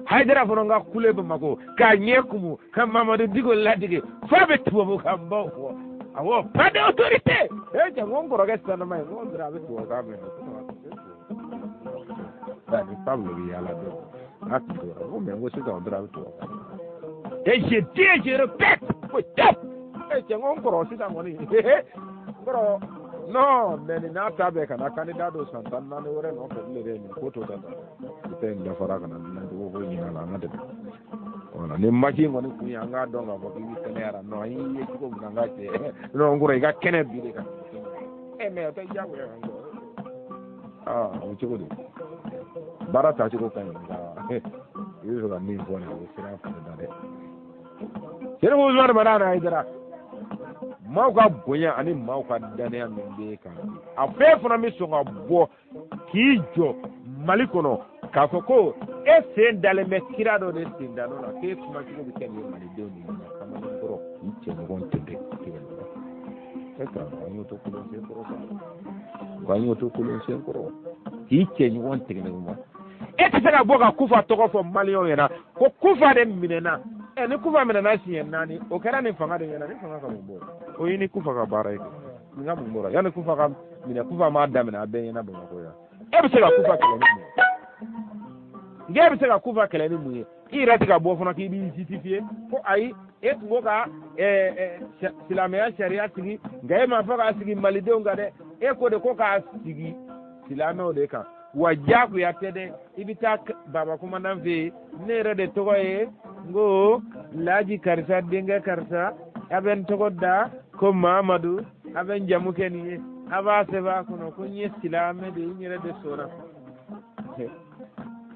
Haidara fana ka kule Bamako k'a ɲɛ kumu ka Mamadu Diko ladige f'a bɛ tubabu kan baw fɔ awɔ pas d'autorité cɛ n ko n kɔrɔkɛ sanama ye n ko a bɛ tubabu kan mɛn ni Pablo bɛ yaala dɔn n'a tun tora n ko mɛ n ko sisan o dɔrɔn a bɛ tubabu kan et je dis je répète ko tap cɛ n ko n kɔrɔ sisan kɔni n kɔrɔ non mais nin n'a ta bɛɛ kana candidat do san 14 wɛrɛ nɔfɛ bilen dɛ nin ko to ta i tɛ nin dafara kana dilan cogo foyi ɲina la an ka tɛmɛ voilà ni maki in kɔni kun ye an k'a dɔn k'a fɔ k'i bɛ kɛnɛyara non an y'i ye cogo min na n ka cɛ non n kɔrɔ i ka kɛnɛ bi de kan mais o tɛ diyagoya n kɔrɔ o cogo di baara tacogo ka ɲi nka i bɛ fɛ ka min fɔ nin o sira fana da dɛ Seydou Ousmane Bada Haidara maaw ka bonya ani maaw ka danaya min bɛ kan a bɛɛ fana bɛ sɔn ka bɔ k'i jɔ Mali kɔnɔ k'a fɔ ko e sen dalen bɛ kira dɔ de sen da dɔ la k'e kuma cogo bɛ kɛ nin ye malidenw de ɲɛna kamalen kɔrɔ k'i cɛ ɲɔgɔn tɛntɛn tigɛ ɲɔgɔn e ka an y'o to kolon sen kɔrɔ sa an y'o to kolon sen kɔrɔ k'i cɛ ɲɔgɔn tigɛ ɲɔgɔn e tɛ se ka bɔ ka Kufa tɔgɔ fɔ maliyɛnw ɲɛna ko Kufa de minɛna ni Kufa minɛna siɲɛ 4 o kɛra nin fanga de ɲɛna ni fanga ka mun bɔ o ye ni Kufa ka baara ye nin ka mun bɔra yanni Kufa ka minɛ Kufa m'a daminɛ a bɛɛ ɲɛna Bamakɔ yan e bɛ se ka Kufa kɛlɛ ni mun ye nka e bɛ se ka Kufa kɛlɛ ni mun ye i yɛrɛ tɛ ka bɔ fana k'i b'i justifier ko ayi e tun ko ka silamɛya sariya sigi nka e ma fɔ k'a sigi malidenw kan dɛ e ko de ko k'a sigi silamɛw de kan wa diyagoya tɛ dɛ i bɛ taa Baba Komandan fɛ yen ne yɛrɛ de tɔgɔ ye n ko Laji karisa denkɛ karisa a bɛ n tɔgɔ da ko Mamadu a bɛ n jamu kɛ nin ye a b'a sɛbɛn a kɔnɔ ko n ye silamɛ de ye n yɛrɛ de sɔnna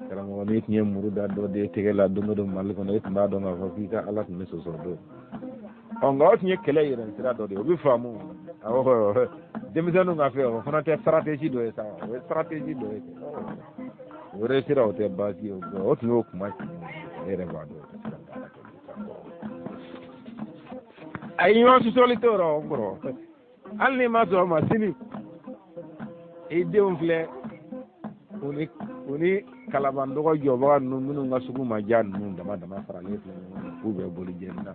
karamɔgɔ n'i tun ye muru da dɔ de tɛgɛ la don o don Mali kɔnɔ e tun b'a dɔn k'a fɔ k'i ka Ala tun bɛ sɔsɔ don nka o tun ye kɛlɛ yɛrɛ sira dɔ de ye o bɛ faamu awɔ denmisɛnninw ka fɛ o fana tɛ stratégie dɔ ye sa o ye stratégie dɔ ye o réussira o tɛ baasi ye o tun y'o kuma ci e yɛrɛ b'a dɔn a ye ɲɔgɔn sɔsɔli t'o rɔ n kɔrɔ hali n'i ma sɔn o ma sini i denw filɛ u ni Kalaban dɔgɔ jɔbaga ninnu minnu ka sugu ma diya ninnu dama dama faralen filɛ k'u bɛ boli jɛni na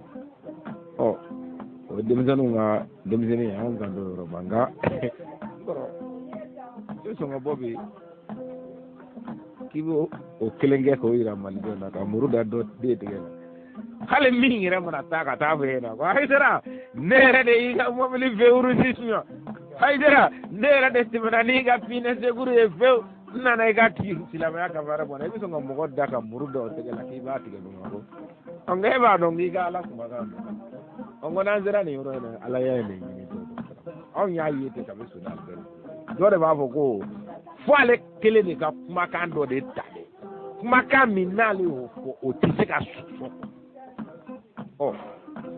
o ye denmisɛnninw ka denmisɛnnin anw kan t'o yɔrɔ ma nka n kɔrɔ i sɔn ka bɔ bi k'i bɛ o kelen kɛ k'o yira malidenw na ka muru da dɔ den tigɛ la hali min yɛrɛ mana taa ka taa fɛ yen na ko Haidara ne yɛrɛ de y'i ka mobili verrouillé sisan Haidara ne yɛrɛ de tɛmɛna n'i ka pneu sécurité ye fewu n nana i ka silamɛya kafara bɔ i bɛ sɔn ka mɔgɔ da ka muru da o tɛgɛ la k'i b'a tigɛ Bamakɔ nka e b'a dɔn k'i ka Ala kumakan mɛn ko n'an sera nin yɔrɔ in na Ala y'a nin ɲini on ya yete ka be suna albel do de ba fo ko fo ale kele de ka kuma kan do de ta kuma kan minale o ti se ka so oh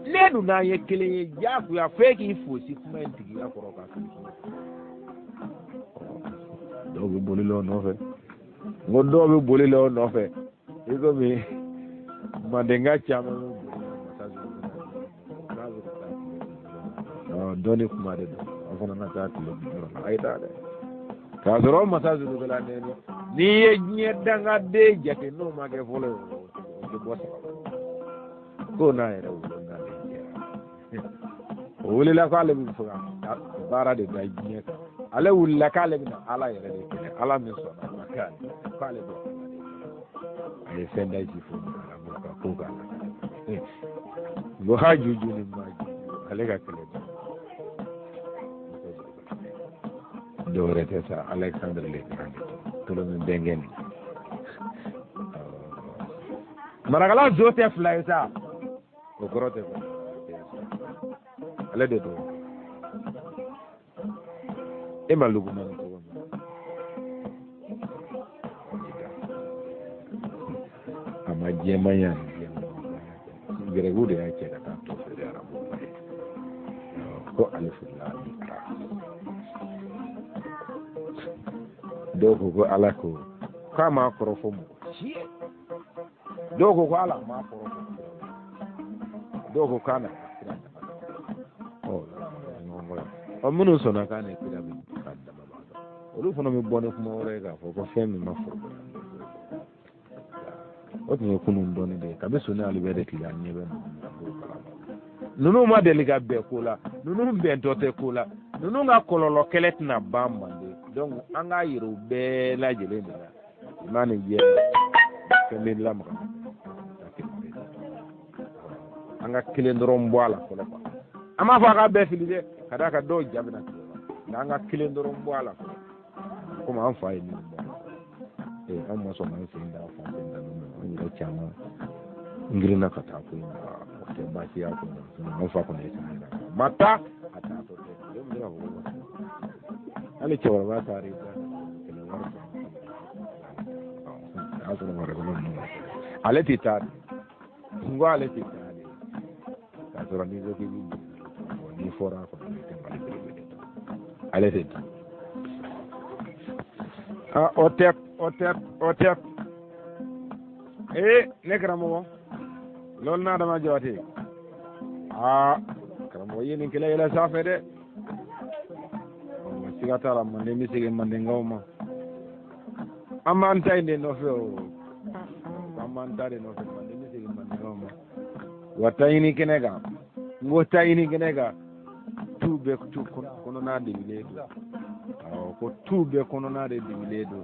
ledu na ye kele ye ja ku ya feki fo si kuma ndigi ya koro ka do be bolilo no fe ngodo be bolilo no fe ego mi madenga chama doni kuma de afana na ta tilo ay ta de ka zoro masazu do la ne ni ye nyedanga de jate no ma ke folo de bossa ko na era wona de wole la kale bi fuga bara de da jinya ale wulla kale bi na ala yere de kene ala min so na kale do ay senda ji fu ala mo ka ko ka go hajuju ni ma ale ka kale dovrete sa Alexandre le grande tolo men bengen maragala Joseph Laita o grote ko ale de do e malugu man ko ama jema yan gere gude ya ce da ta to da arabu ko alifullah dogo ko ala ko kama korofo mo dogo ko ala ma korofo dogo kana o munu sona kana kira bi kadda baba olu fono mi bone ko mo rega fo ko femi ma fo o ni ko nun doni de kabe sona ali bede tiya nyebe nunu ma deliga be ko la nunu be ntote ko la nunu nga kololo kelet na bamba de donc anga yiro be la jele de mani je kemin lam ka anga kile ndorom boala ko la ama fa ka be fili de kada ka do jabna anga kile ndorom boala ko ma an fa yi ni an mo so man sin da fa sin da no ni da chama ngirina ka ta ko ni te ba ya ko no fa ko ne mata ata to yo mi ra ale cewar ba tare da kelewar azura mara ko no ale tita ngo ale tita azura ni zo ki ni fora ko ale tita otep ne karamo lol na dama joti karamo yini kila ila safe de sigatara mande misige mande ngawma amanta inde no fe amanta de no fe mande misige mande ngawma watayini kenega ngotayini kenega tube tu kono na de biledo ko tube kono na de biledo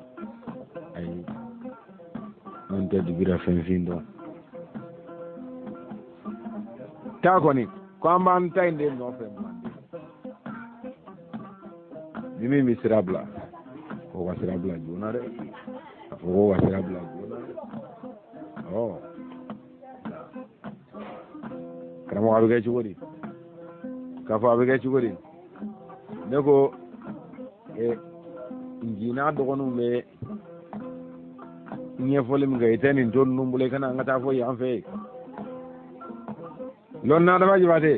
ay ante dibira fenfindo takoni ko amanta inde no fe mimi miserable ko wasirabla jona de ko wasirabla jona oh karamo abiga ci wori ka fa abiga ci wori ne ko injina dogonu me nye folim ga itani ton numbule kana ngata fo yam fe lon na dama jibate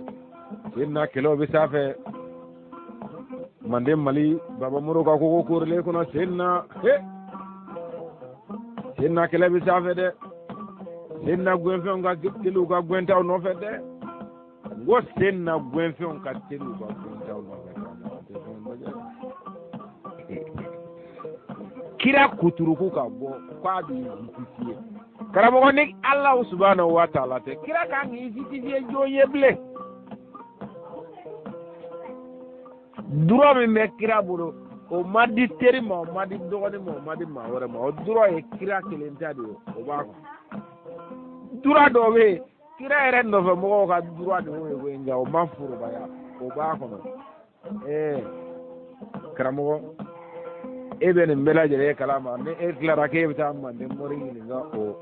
inna kilo bi safe mande mali baba muro ka ko korle kono senna kele bi safe de senna gwenfe nga telu ka gwenta no fe de go senna gwenfe ka telu ka gwenta no fe kira kuturuku ka bo kwa bi yitiye karamo ni Allah subhanahu wa ta'ala te kira ka ngi yitiye joye ble duro mi me kira bolo o madi teri ma o madi dogoni ma o madi ma wore ma o duro e kira kelenta de o ba ko dura do be kira ere no fe mo ka duro de o we nga o ma furu ba ya o ba ko no karamo ebe ne mbela jere kalama ne e klara ke bita ma ne mori ni nga o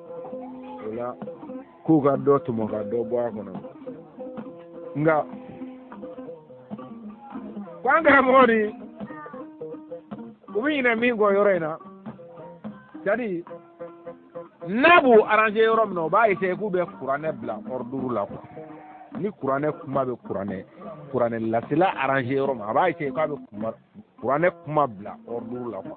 ola ku ga do to mo ga do ba ko no nga kwanga mori umi ina mingo yorena jadi nabu arranger yoro no ba ite ku be qur'ane bla orduru la ko ni qur'ane kuma be qur'ane la sila arranger yoro ma ba ite ka be kuma qur'ane kuma bla orduru la ko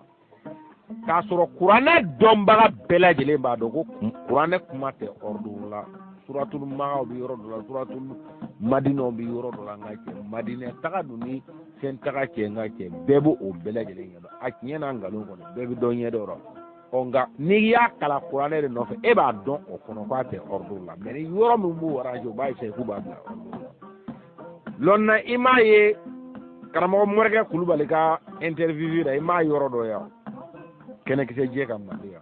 ka soro qur'ane domba bela jele ba do ko qur'ane kuma te orduru la suratul ma'a bi yoro do la suratul madina bi yoro do la ngake madina taga duni sen taga ke ngake bebo o bela jele ngado aknyena ngalo ko bebe do nyedo ro onga ni ya kala qur'ane de no fe e ba don o kono ko te orduru la mais yoro mu bu warajo ba se ku ba bla lonna imaye karamo morga kulubali ka interview da ima yoro do ya kene kise je kam na ya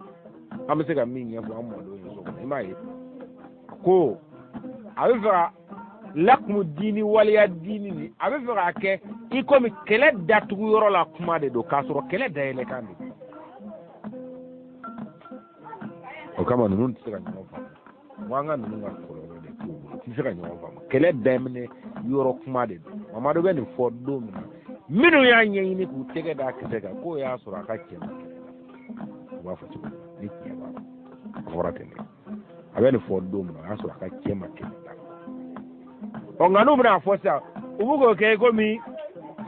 am se kam min ya ko am do so imaye ko abifa lakmu dini waliya dini ni abifa ke iko mi kele datugu yoro la kuma de do kasoro kele dayele kandi o kama nun tsira nyo fa wanga nun ga ko de ko tsira nyo fa kele demne yoro kuma de do mama do ben fo do minu ya nyi ni ku tege da kitega ko ya sura ka ke wa fa ci ni ki ba forate ni abeni fo do ya sura ka ke ma ke o nganu bra fo sa ubugo ke ko mi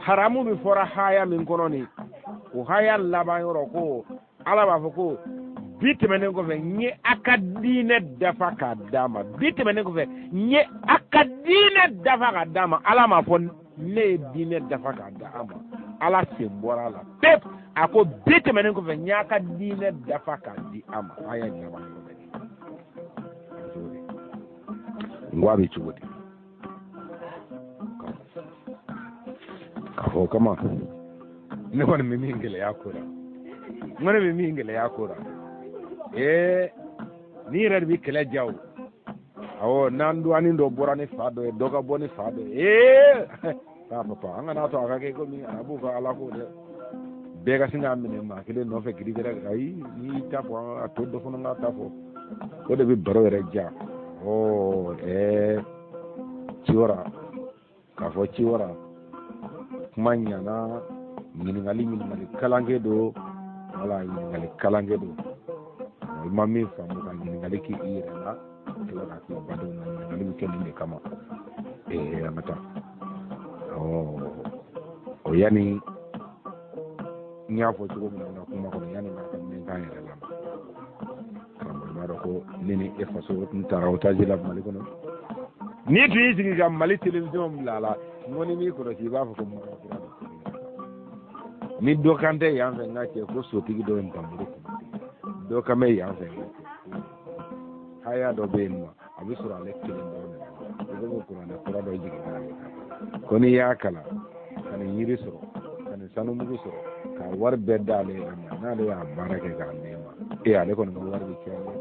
haramu bi fora haya min kono ni ko haya laba yoro ko ala ba fo ko bitemene ko fe nye akadine dafa ka dama bitemene ko fe nye akadine dafa ka dama ala ma fo ne dine dafa ka dama ala se bora la pep ako bitemene ko fe nye akadine dafa ka di ama aya ni ba ngwabi chugodi kafo kama ne ko mi mingele yakura ngone mi mingele yakura ni red bi kele jaw awo nandu ani ndo borani fado e doga boni fado papa anga na to aga ke ko mi abu ko ala ko de bega singa amine ma kele no fe gidi gere ay ni tapo a to do fona nga tapo ko de bi baro re ja ciwara kafo ciwara manya na ngali kalange do wala ngali kalange do mami famu kan ngali ki ira na to ka ko bado ngali mi kelinde kama amata o yani nyafo to na kuma ko yani na kan men kan ira la kama maro ko nini e faso ntara o tajila maliko no ni tu yi ga mali television lala ngoni mi ko ti ba ko mo ni do kante yanze ngake ko so tigi do ntamburu do kame yanze haya do benma abisura lekti do do ko na ko do jigi ko ni yakala kan yiri soro kan sanu mugu soro ka war bedale na do ya barake ga nema ale ko no war bi kiyama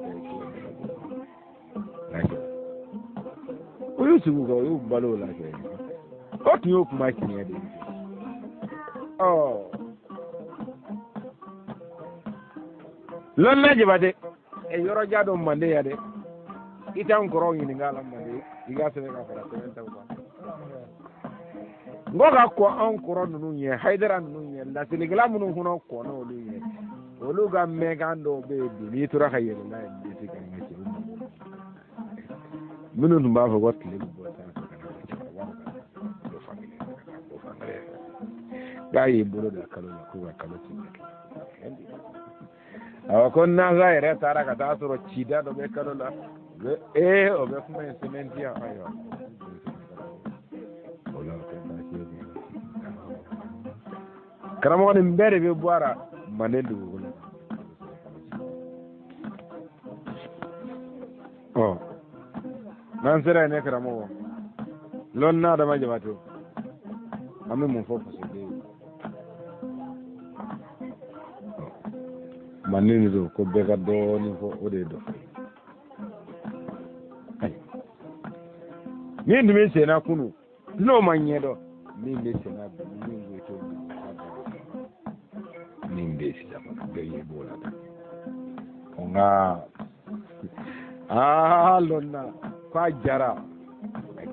o yusu go yu balo la ke o ti o kuma kiye de lonna jibade e yoro jado mande yade itan koro ni ngala mande iga se ka fara ko enta ko ngoga ko an koro nunu ye haidara nunu ye la seligala munu huno ko no lu ye olu ga megando be du ni tura khayelo la ndi ti kan ngati munu mba fo got le bo ta gayi buru da kalo na kuwa kalo ci awa kon na zaire tara ka tasoro cida do be kalo la o be kuma cementi ya ayo wala ko ta ci karamo ni mbere be boara manelu nan sera ne karamo lon na da majabato amme mun fofu se manini do ko bega do ni fo ode do mi ndi me sena kunu no manye do mi me sena do mi ngi to mi mbe si da ga yi bola da onga lonna kwa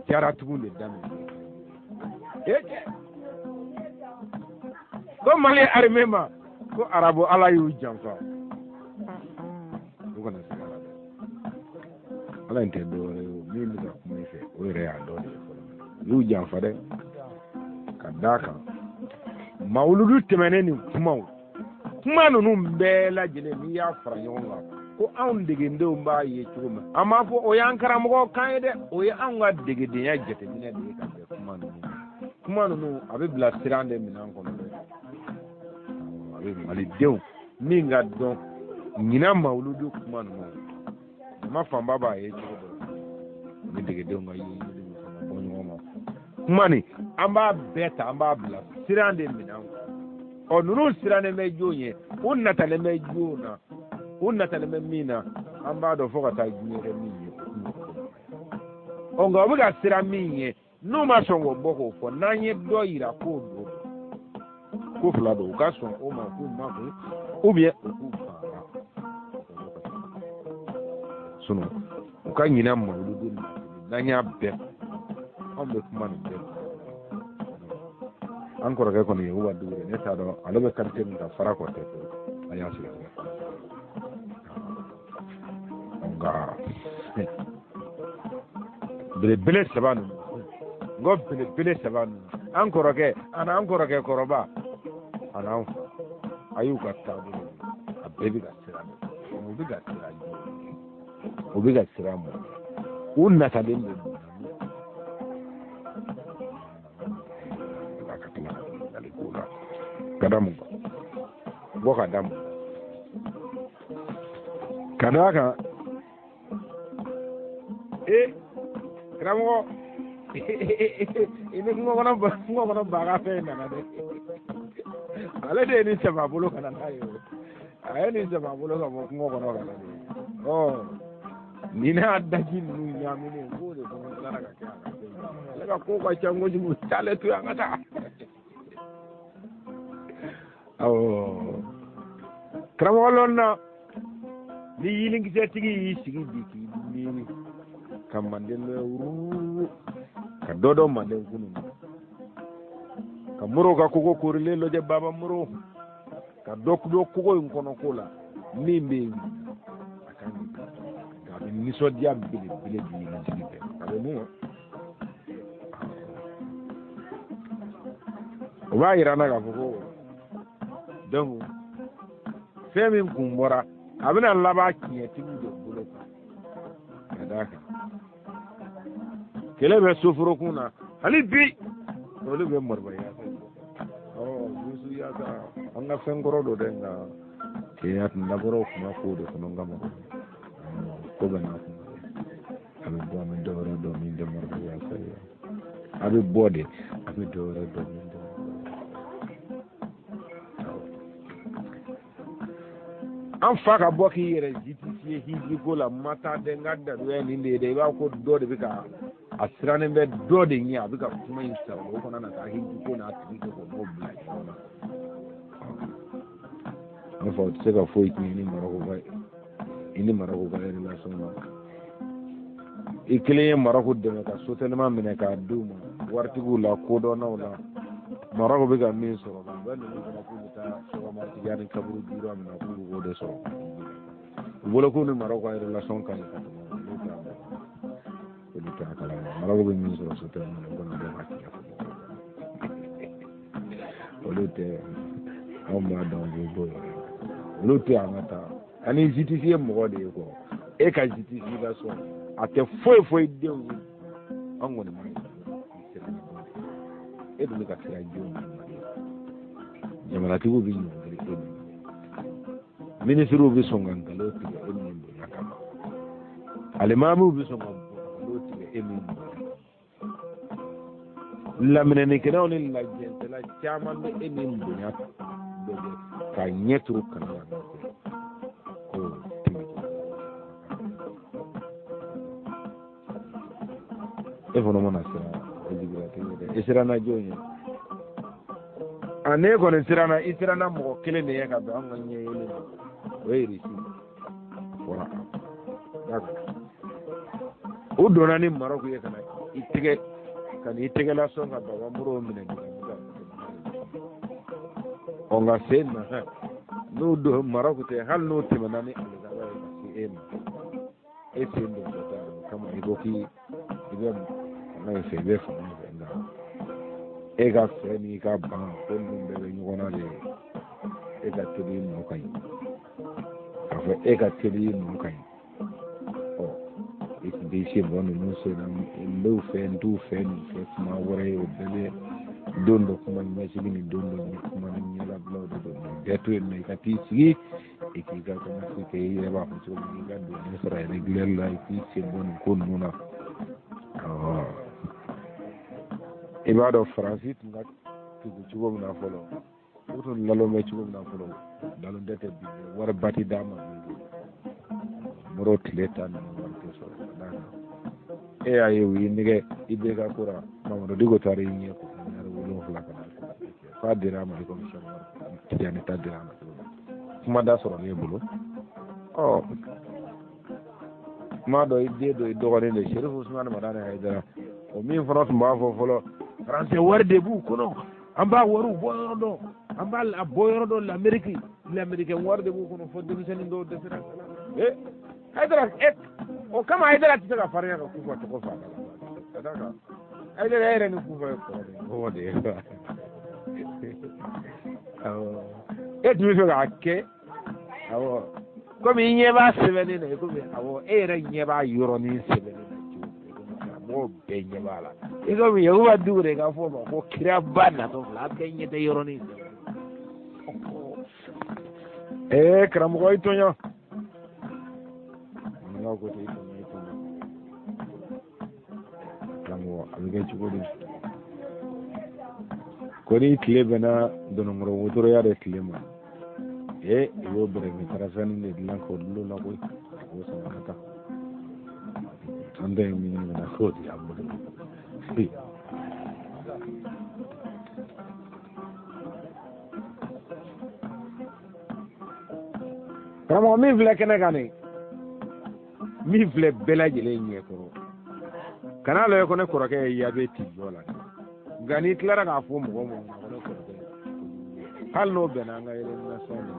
jara tugunde dami ko mali armée ma ko arabu ala yu janfa ko na sigara ala inte do mi mi ka kuma fe o yɛrɛ y'a dɔ de yu janfa dɛ ka d'a kan mawuludu tɛmɛnen ni kuma ninnu bɛɛ lajɛlen n'i y'a fara ɲɔgɔn kan ko anw degendenw b'a ye cogo min an b'a fɔ o y'an karamɔgɔ kan ye dɛ o ye anw ka degedenya jateminɛ de ye ka bɛn kuma ninnu a bɛ bila sira de minɛn kɔnɔ dɛ a bɛ malidenw min ka dɔn ɲinan mawuludu kuma ninnu jama fanba b'a ye cogo dɔ ni degedenw ka ye bɔ ɲɔgɔn ma kuma nin an b'a bɛɛ ta an b'a bila sira de minɛn kɔnɔ ɔ ninnu sirannen bɛ jɔn ye u natalen bɛ jɔn na u natalen bɛ min na an b'a dɔn fo ka taa diɲɛ kɛ min ye ɔ nka u bɛ ka sira min ye n'u ma sɔn k'o bɔ k'o fɔ n'an ye dɔ yira k'o don ko fila don u ka sɔn o ma k'u ma kun ou bien u k'u fara sinon u ka ɲinɛ mawuludu n'an y'a bɛɛ anw bɛ kuma nin bɛɛ an kɔrɔkɛ kɔni ye wa duuru ne t'a dɔn ale bɛ quartier min ka fara kɔ tɛ a y'a sigi nka belebele saba ninnu n ko belebele saba ninnu an kɔrɔkɛ ani an kɔrɔkɛ kɔrɔba ani an fa a y'u ka taabolo a bɛɛ bɛ ka siran u bɛ ka siran u bɛ ka siran mɔ u natalen bɛ kadamu bɔ ka damu ka d'a kan karamɔgɔ i ni kungo kɔnɔ baga fɛn nana dɛ ale de ye nin sɛbɛ bolo ka na n'a ye a ye nin sɛbɛ bolo ka bɔ kungo kɔnɔ ka na de ni ne y'a daji ninnu ɲaaminen k'o de kɔnɔ tilara ka kɛ a ka fɛn ale ka ko ka ca kojugu t'ale to yan ka taa karamɔgɔ lɔn na ni yilinkisɛtigi y'i sigi bi k'i miiri ka manden bɛ wuru ka dɔ dɔ manden kunu ka muru ka kogo korilen lajɛ baba muru ka dɔ kogo in kɔnɔ ko la min bɛ yen a kan nka a bɛ nisɔndiya belebele di yilintigi bɛɛ a bɛ mun o b'a yira n na k'a fɔ ko donc fɛn min kun bɔra a bɛna laban tiɲɛtigiw de bolo kan ka d'a kan kɛlɛ bɛ soforokun na hali bi olu bɛ maribaya fɛ Yusu Yasa an ka fɛn kɔrɔ don dɛ nka kɛya nakɔrɔw tun ma k'o de kɔnɔ nka ma ko bɛ n'a kun a bɛ bɔ an bɛ dɔ wɛrɛ dɔn min tɛ maribaya fɛ a bɛ bɔ de a bɛ dɔ wɛrɛ dɔn min tɛ an fa ka bɔ k'i yɛrɛ justifier hijiko la ma taa dɛ n ka daduya nin de ye dɛ i b'a ko dɔ de bɛ ka a sirannen bɛ dɔ de ɲɛ a bɛ ka kuma in sara o kana na taa hijiko n'a tigi kɛ k'o bila ɲɔgɔn na an fa o tɛ se ka foyi tiɲɛ ni Marɔku ka relation na i kelen ye Marɔku dɛmɛ ka sotelema minɛ k'a d'u ma waritigiw la kodɔnnaw la Marɔku bɛ ka min sɔrɔ la bɛɛ ninnu fana k'u bɛ taa sɔgɔmatigiya ni kaburu jura min na k'u bɛ o de sɔrɔ u bolo k'u ni Marɔku ka relation ka ɲi ka tɛmɛ olu t'a kalama Marɔku bɛ min sɔrɔ sotelema na o kana dɔn ka tiɲɛ fɔ olu tɛ anw b'a dɔn u b'o yɔrɔ olu tɛ an ka taa ani justice ye mɔgɔ de ye kɔ e ka justification a tɛ foyi denw ye an kɔni ma e dun bɛ ka sira jɔn jamanatigiw bɛ ɲɔngiri e min minisiriw bɛ sɔn ka nkalon tigɛ e min bonya kama alimamiw bɛ sɔn ka nkalon tigɛ e min bonya laminɛnikɛlaw ni lajɛntɛla caman bɛ e min bonya ka ɲɛ turu kana la ko e fana mana siran e jigira tigi dɛ e siranna jɔn ye ne kɔni siranna i siranna mɔgɔ kelen de ye ka bɛn an ka ɲɛ yelen o ye irisi fɔra o donna ni Marɔku ye kana i tɛgɛ ka n'i tɛgɛla sɔn ka baba muru minɛ on ga sen no do Maroc te hal no timanani alga si en e sen do ta kama iboki ibe na se be fa na e ga se ni ga ban ko no be nyona le e ga tiri no kai ka e ga tiri no kai o e di se bon no se na lo fe ndu fe ni fe ma wore o bele dondo kuma ni sigi ni dondo ni kuma ni la blo do detu en ka ti sigi e ki ga ko na ke ye ba ko ni ga do ni sara regular la ki se bon ko nuna e ba do francis nga tu ci wo na folo uto lalo me ci wo na folo dalo dete bi war bati dama moro tileta na ko so dana e ayi wi ni ge ibe ga kura mamado digo tare ni ko fa dirama ko so tiyani ta dirama kuma da soro ne bulo oh ma do ide do gore le Sheriff Ousmane Madane Haidara o min front mba fo folo français warde bu kono amba waru boyrodo amba la boyrodo l'Amérique warde bu kono fo dem sen do defira Haidara o kama Haidara tita fariya ko ko to ko fa dala Haidara era ni ku ko de e tu so ga ke awo komi nyeba sebeni na komi awo era nyeba yoro ni sebeni na mo be nyeba la e komi yuba dure ga fo ma ko kira bana to la be nyete yoro ni e kram ko itonyo no ko to itonyo kamo abige chugodi ko ni klebena dono ngoro wotoro ya de klema e yo bere mi tarafani ne dilan ko lu la ko ko sa kata ande mi na ko di ambo kamo mi vle kene gani mi vle bela jele nye ko kana lo ko ne ko ke ya be ti yola gani klara ga fo mo mo hal no bena nga ele na soni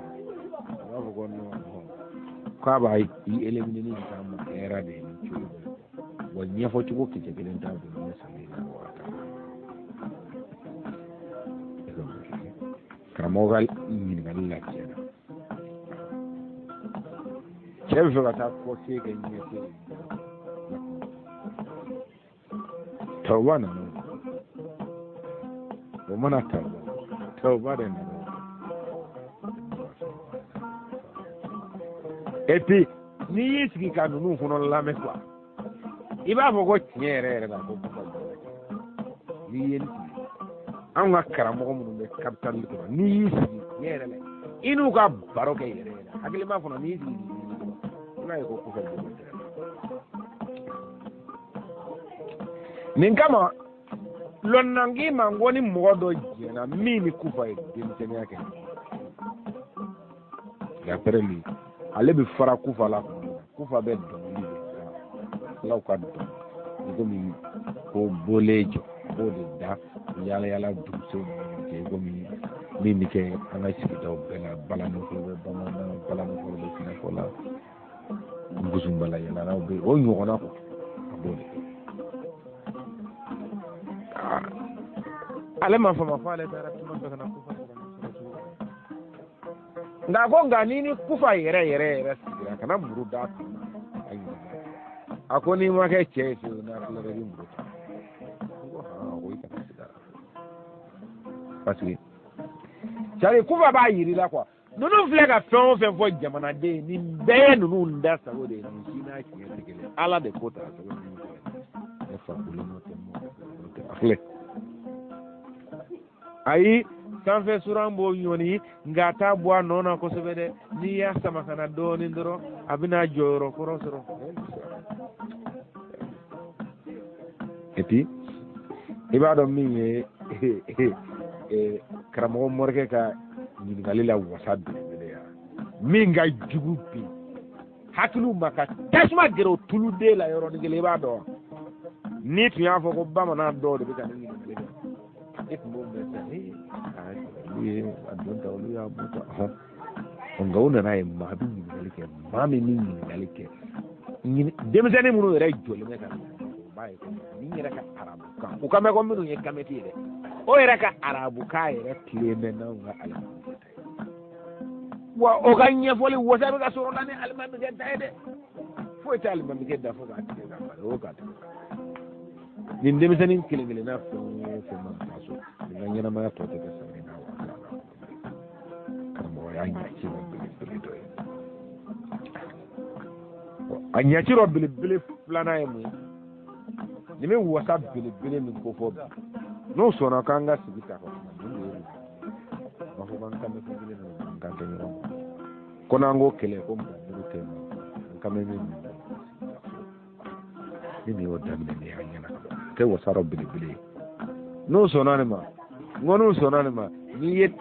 wa ko no ka ba yi elimini ni kama era de ni chuo wa nyefo chuo kije bilen ta bu ni sami na wata kramogal ni ngal la kena chef ga ta ko ke ga ni ke tawana no o mana tawba de no et puis ni yisiki ka nunu funo lame quoi i b'a fɔ ko tiɲɛ yɛrɛ yɛrɛ la ko ni ye an ka karamɔgɔ minnu bɛ kapitali kɔnɔ ni y'i sigi tiɲɛ yɛrɛ la i n'u ka baro kɛ yɛrɛ yɛrɛ hakili m'a fɔlɔ n'i sigi i b'a ye ko kɔfɛ nin kama lɔnnangi ma n ko ni mɔgɔ dɔ jɛna min ni kufa ye denmisɛnniya kɛ d'après lui ale bɛ fara kufa la kufa bɛ dɔnkili de alaw ka dɔn komi ko bole jɔ b'o de da yala yala duguso kɛ komi min bɛ kɛ an ka sigidaw bɛɛ la balanufɔlɔ bɛ bamanan balanufɔlɔ bɛ sinafɔ la busunbala yalalaw bɛ o ɲɔgɔnna kɔ a b'o de kɛ ale ma fama fɔ ale taara tuma bɛɛ kana kufa nka ko nka ni kufa yɛrɛ sigira kana muru da a ko n'i ma kɛ cɛ ye fiyewu n'a filɛ i muru ta ko ko i kana siga parce que c'est kufa b'a yiri la quoi ninnu filɛ ka fɛn o fɛn fɔ jamanaden nin bɛɛ ye ninnu da sago de ye nin si n'a tiɲɛ tɛ kelen ala de ko ta sago ni ne fa bolo n'o tɛ mɔ a filɛ ayi sanfɛ suran b'o ɲɔni nka t'a bɔ a nɔ na kosɛbɛ dɛ n'i y'a sama ka na dɔɔnin dɔrɔn a bɛna jɔyɔrɔ kɔrɔ sɔrɔ et puis i b'a dɔn min ye karamɔgɔ morikɛ ka ɲininkali la wasa belebeleya min ka jugu bi hakiliw ma ka tasuma gɛrɛ o tuluden la yɔrɔnin kelen i b'a dɔn ni tun y'a fɔ ko bamanan dɔw de bɛ ka ne ɲininkali kɛ it mo me sai ni adon ta olu ya buta nga wona na ma bi ni galike ma me ni galike ni dem sene mu no re jole me kan bai ko ni reka arabu ka o kame ko minu ye kameti de o reka arabu ka re tire me na nga ala wa o ganye foli wo sabe ka soro dane alman ke tayde fo ta alman ke da fo ka te da o ka ni dem sene kile na fo ma taso ni nganya ma to te sa ni na wa kamo ya nya ci anya ci robili bili plana yemu ni me wasa bili min ko fo no so na kanga sibita ko ma fo ban kan ko bili no kan ke no ko na ngo kele ko mo rute kan me ni o dam ni anya na te wasa robili bili no so na ne ma ngono so na ne ma ni yet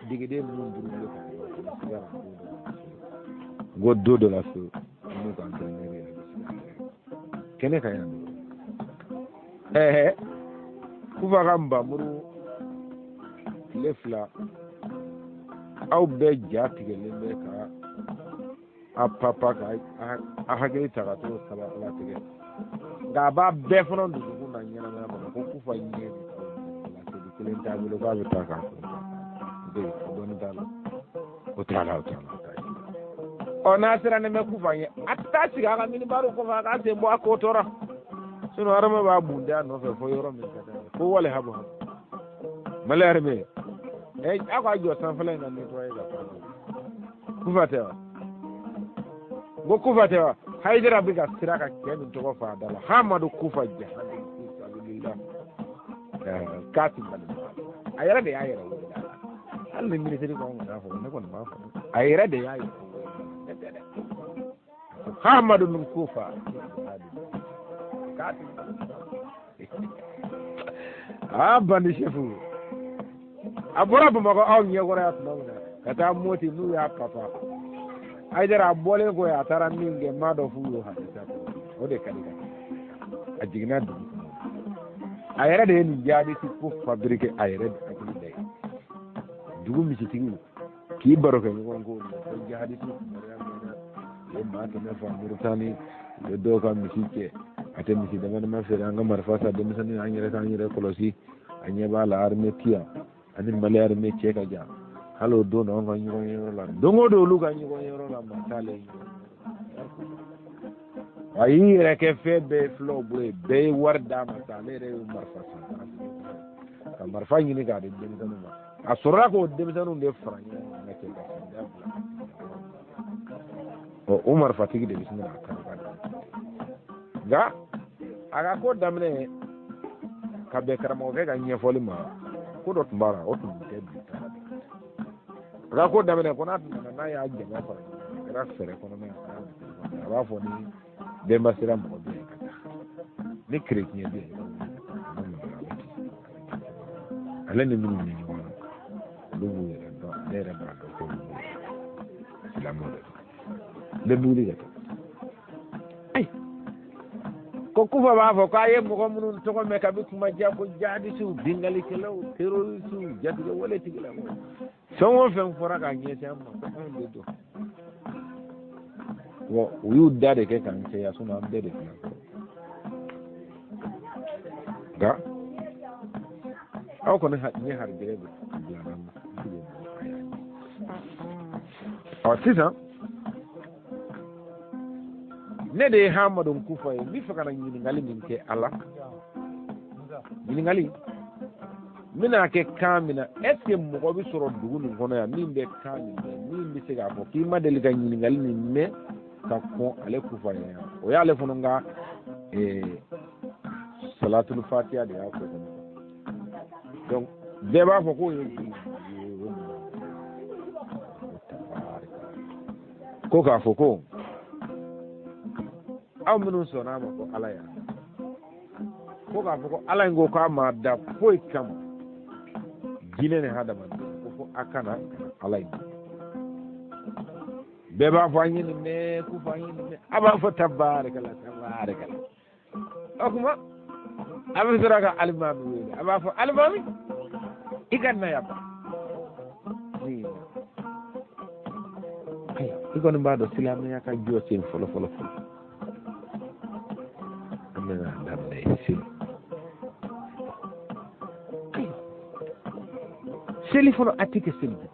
digide mu buru ko goddo de la so no kan ke kene kaya kufa gamba muru lefla au be jati gele be ka apapa ka a hageli taga to sala la tige ga ba be fono ndu ko na nyana na ko kufa nye la te kelen ta bulo ba be taka be don dala o tala ona sira ne me kufa nye atta siga ga mini baro ko fa ga se bo akotora sino arama ba bunda no fe fo yoro min kada ko wale habu malare me akwa jo san fele na ni to ga kufa tewa go kufa tewa haidara biga sira ka ken to ko fa dala hamadu kufa jahannam sabilillah katim bal ayara de ayara Allah min tiri ko na fo ne ko ma fo ayara de ayara hamadu min kufa katim bandi chefu abura bu mako aw nyegora ya tuna kata moti nu ya papa aidara bole ko ya tara minge mado fuyo hadisa o de kalika ajigna du ayere de ni jadi ci ko fabriquer ayere de akuli de dugu mi ci tingu ki baroke ni ko ngol ko jadi ci e ma ta na fa murtani de do ka mi ci ke ate mi ci de man ma fere nga marfa sa de mi sani anyere kolosi anye ba la armetia ani male armetie ka ja halo do no nga nyiko yoro la dongo do lu ga nyiko yoro la ma tale ayi reke febe flow be warda ma tale re marfa sa ka marfa ni ga de dem tanu ma asura ko dem tanu de franya na ke o umar fatigi de bismillah ka ga aga ko damne ka be karamo ke ga nyefoli ma ko do tumbara o tum ke bi aga ko damne ko na ya jama fa ra fere ko na ba fo ni be masira mo be ni krek ni be ala ni min ni wa lu bu ya do de ra ba ko la mo de buli ga ko kufa ba fo ka yem ko mun to ko me ka bi kuma jabo jadi su bingali kelaw terroristu jadu wala tigla so won fen fora ka nyese amma ko on de do wo yu dade ke kan se ya suna am de ga aw ko ne har gere be sisa ne de hamadun kufa mi fakana nyini ngali min ke ala nyini ngali mina ke kamina eske mo ko bi soro dugu ni kono ya min be kamina min bi se ga ko ki ma del ga nyini ngali ni me ka ko ale kufa ya o ya le fununga salatul fatiha de ya ko donc de ba fo ko ko ka fo ko aw minnu sɔnna a ma ko ala ya ko k'a fɔ ko ala in ko k'a ma da foyi kama jinɛ ni hadamaden ko fo a kana ala in bɛɛ b'a fɔ an ye nin mɛn ko fɔ an ye nin mɛn a b'a fɔ tabarikala o kuma a bɛ sɔrɔ ka alimami wele a b'a fɔ alimami iganna yaba ni igoni mbaɗo silamiya ka jootin folo amena damde sil seli folo attike selji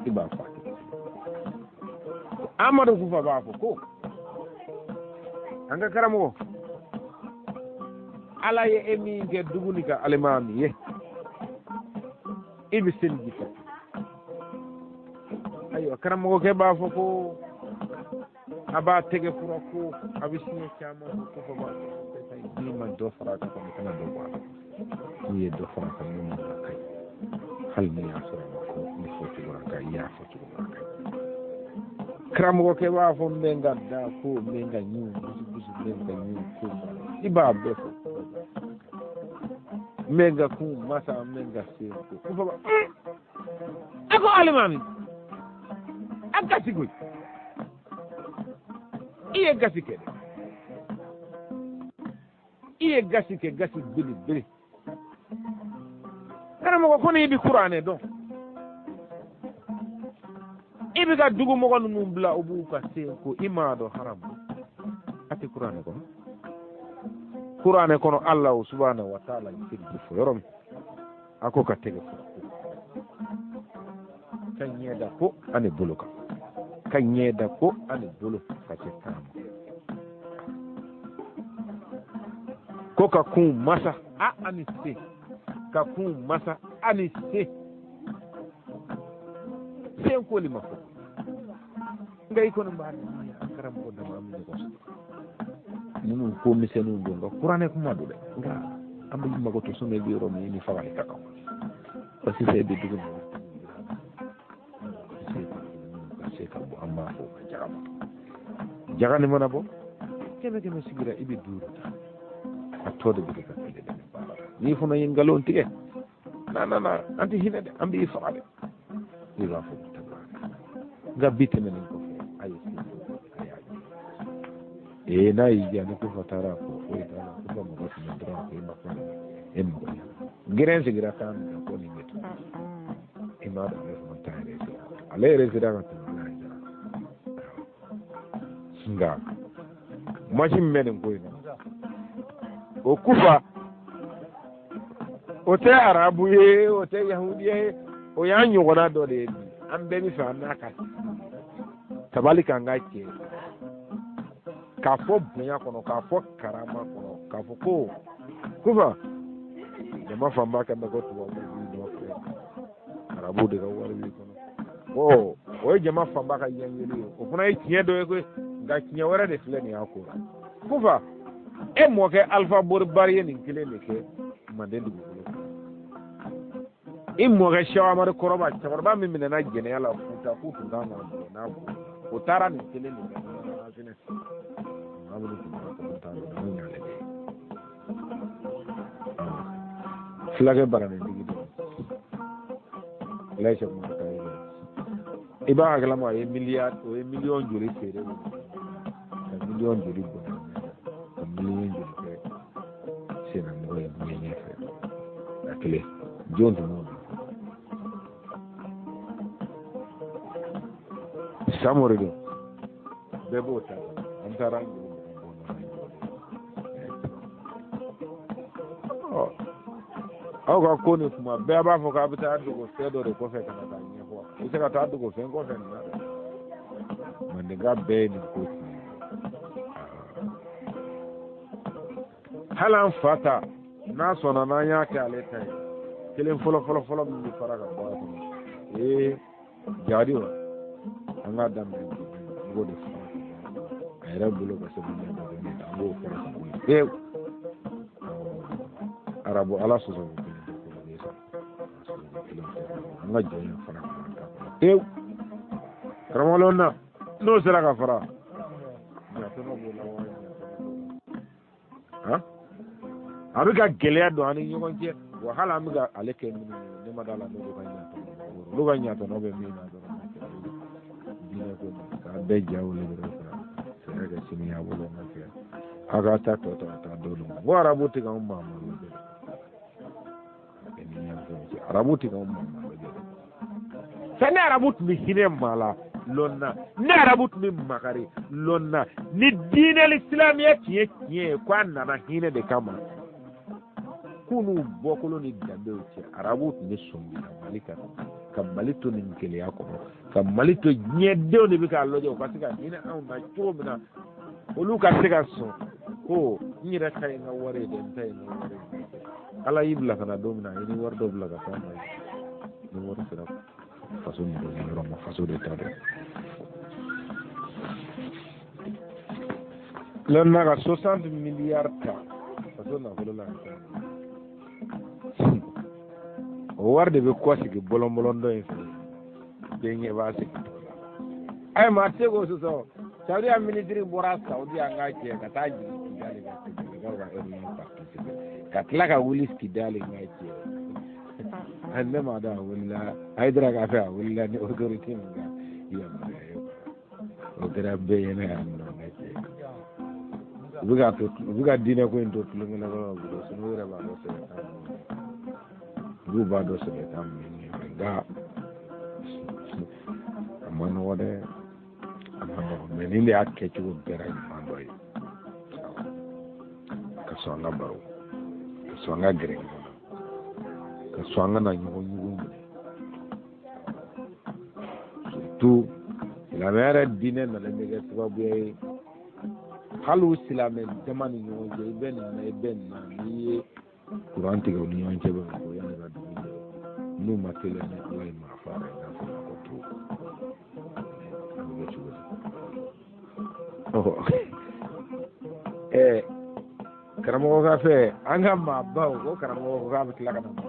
iba fa amadou kufa bafo ko anga karamo ala ye emi ge duguni ka alimami ye ibi selji fa ayo karamo ke bafo ko aba tege furo ko abisine chama ko fa ba tay ni man do fara ko kana do ba ni do fara ko ni kay hal ni asura ko ni foti wala kay ya foti wala kay karamo ke bafo be gadda ko be ganyu busu be ganyu ko iba be fo menga ku masa menga se ko fa ba ako alimami agati goy iye gasi ke gasi bili kana mo ko ni bi qur'ane do ibi ga dugu mo ko num bla obu ka se ko imado haram ati qur'ane kono Allah subhanahu wa ta'ala yidi fo yorom ako ka tege fo kan yeda ko ane buluka kan yeda ko ane bulu ka ce tamo ko ka kun masa a ani se ka kun masa ani se sen ko li mako ngay ko no mbaade karam ko dama am ni ko nunu ko mi senu do nga qur'ane ko madu de nga am ni mako to sume bi rom ni fawali ka ko parce que be dugu amma ko jagani mana bo keme sigira ibe duru a todo bi ka tede de baba ni fu no yingalon tige na anti hinede ambi faade ni ba fu tabaka gabite men ko ayi e na yi ya ko fatara ko o ida ko mo ko ni dra ko ma ko em ko giren sigira kan ko ni meto e ma da mo tare ale resira ka nga machine menen koy o kufa o te arabu ye o te yahudi ye o ya nyogona do de an be mi fa na ka tabali kan ga ke ka fo bunya kono ka fo karama kono ka fo ko kufa de ma fa mbaka me ko to wa do arabu de ga wari kono o jama fa mbaka yanyeli o funa yi tiye do ko ga kinya wara de filani akura kufa e mo ke alpha bor bariye ni kile ne ke mande dugu e mo ga shawa mar koroba chabarba mi minena gene yala futa futu ngana na o tara ni kile ne na sine amulu ko ta ni nyale flage barane digi do lay chok mo ta iba agala mo e milliard o e million juri fere million juri bo million juri fere sena mo e million fere akle jonto mo samore do bebo ta antara ka ko ni kuma be ba fo ka bita dugo sedo de ko fe kana ta ni ko ise ka ta dugo fe ko fe na mande ga be ni ko halan fata na sona na nya ka ale tay kelen folo mi fara ga ba jadi wa anga dam go de ay rabulo ko se ni go fara arabu ala so nga jonya fara karamalona no sera ka fara ha abiga geleya do ani nyoko je wahala amiga aleke min ne madala no do ganya to no be mi na do dina ko ka be jawle do sera ga sini ya bolo na ke aga ta to do no wara buti ga umma arabuti ga umma sani arabut mi hine mala lonna ni arabut mi makari lonna ni dine l'islamiyya tiye kwa nana hine de kama kunu bokolo ni dambe uti arabut ni songi na malika kamalito ni nkele yako kamalito nyedo ni bika loje ukasika hine au na chomna oluka sika so ko nyira kay nga wore de tay nga wore ala yibla kana domna ini wardo blaga sama ni wore sira façon de roma façon de tade lan naga 60 milliards ta façon na ko la o warde be ko sigi bolon do en be nge ba sigi ay ma tego so saudi ministry bora saudi anga ke kataji dali ga erin participe katlaka wulis kidali ngaji anne ma da wala haydra ga fa wala ni autorité nga ya o dara be yana amno ngaji buga dina ko en to tulunga la ko so no reba do se ba do se tam ga amano wode amano meninde akke ci ko beray mandoy ka so nga baro ka so nga gre ka so nga na nyugo surtout la mère dine na le mega sababu ay halu silamen jamani nyugo ben na ni kuranti ga ni yanje ba ko yana ga du nu matele na Allah ma fara na ko to karamo ka fe anga ma ba ko karamo ka bitla kana ma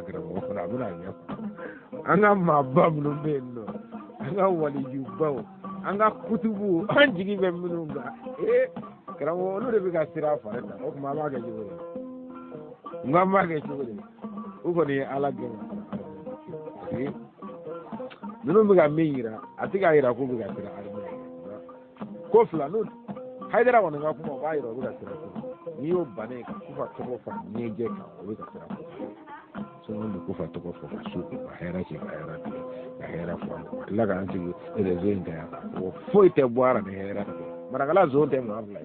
karamo ko na buna ya anga ma ba mun be no anga wali ju ba anga kutubu an jigi be mun ga karamo no de be ga sira fare ta o ma ma ga ju ngama ga ju uko ni ala ga nunu be ga meira atiga ira ko be ga sira ko fulano haidara wana nga kuma ba yiro buga sira ko niyo bane ka kufa to fa ne je ka buga sira ko so no kufa to fa su ko ba hera ci ba hera ka hera fo la ga anti ele zenta ya o foi te boara ne hera ko maragala zo te mo afla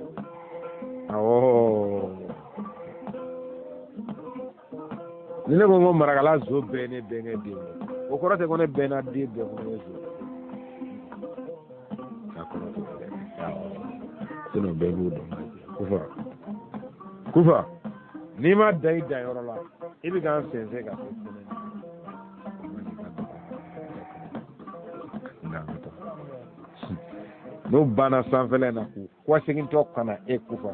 nile mo maragala zo bene bene de o ko rate ko ne bena de de ko ne zo no bebu do kufa ni ma dai yoro la ibi gan sense ka no bana sanfele na ku ko sigin to kana e kufa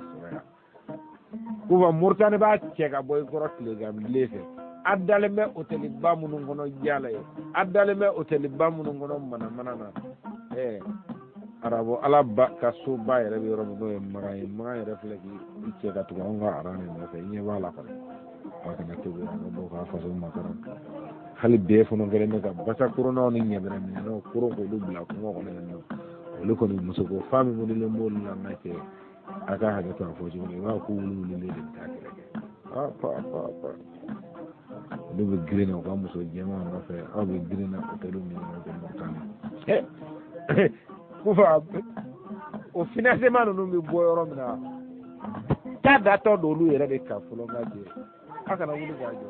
murtane ba cheka boy ko rotle gam lefe addale me hoteli ba munu ngono jala yo addale me hoteli ba munu ngono mana na arabo alaba kaso ba yere be yoro do ma yere fleki ike ka to nga arane na fe nye wala fa ka na tugo no ka fa so makara hali be fu no gele ne ka basa corona ni nyebre ne no kuro ko du bla ko ko ne no lu ko ni muso ko fami mo le mo la na ke aka ha ga to fo ji ne wa ku lu le ta ke pa du be green ko muso jema no fe o be green na ko telu ni no ko tan kufa o financement no mi boyoro mina tada to do lu yere de ka fulo ngaje aka na wulu gajo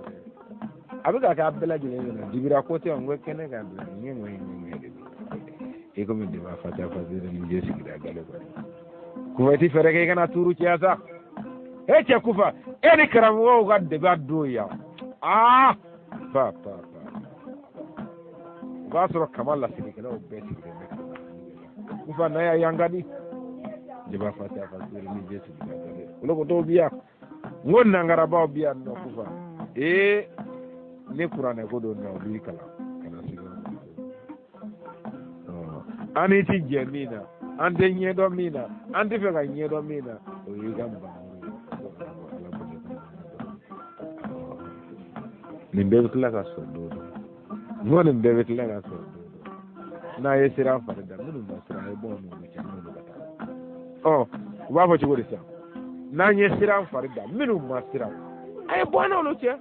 abiga ka bela jile na dibira ko te ngwe kene ga bi ni ngwe de e ko mi de ba fata fazire ni je sigida gale ko kufa ti fere ke kana turu ci asa e che kufa e ni karam wo ga de ba do ya pa ba soro kamala sigida o be sigida kufa na ya yangani jiba fata fazire ni je sigida gale ko to biya ngon na ngaraba biya no kufa ne kurane ko do no bi kala sigo ani ti jemina ande nyedo mina ande fe ga nyedo mina o yigamba ni be kala ka so do ngone be kala ka so na yesira farida munu basira e bono ni chano do wa fo ci wori sa na yesira farida minu masira ay bono no che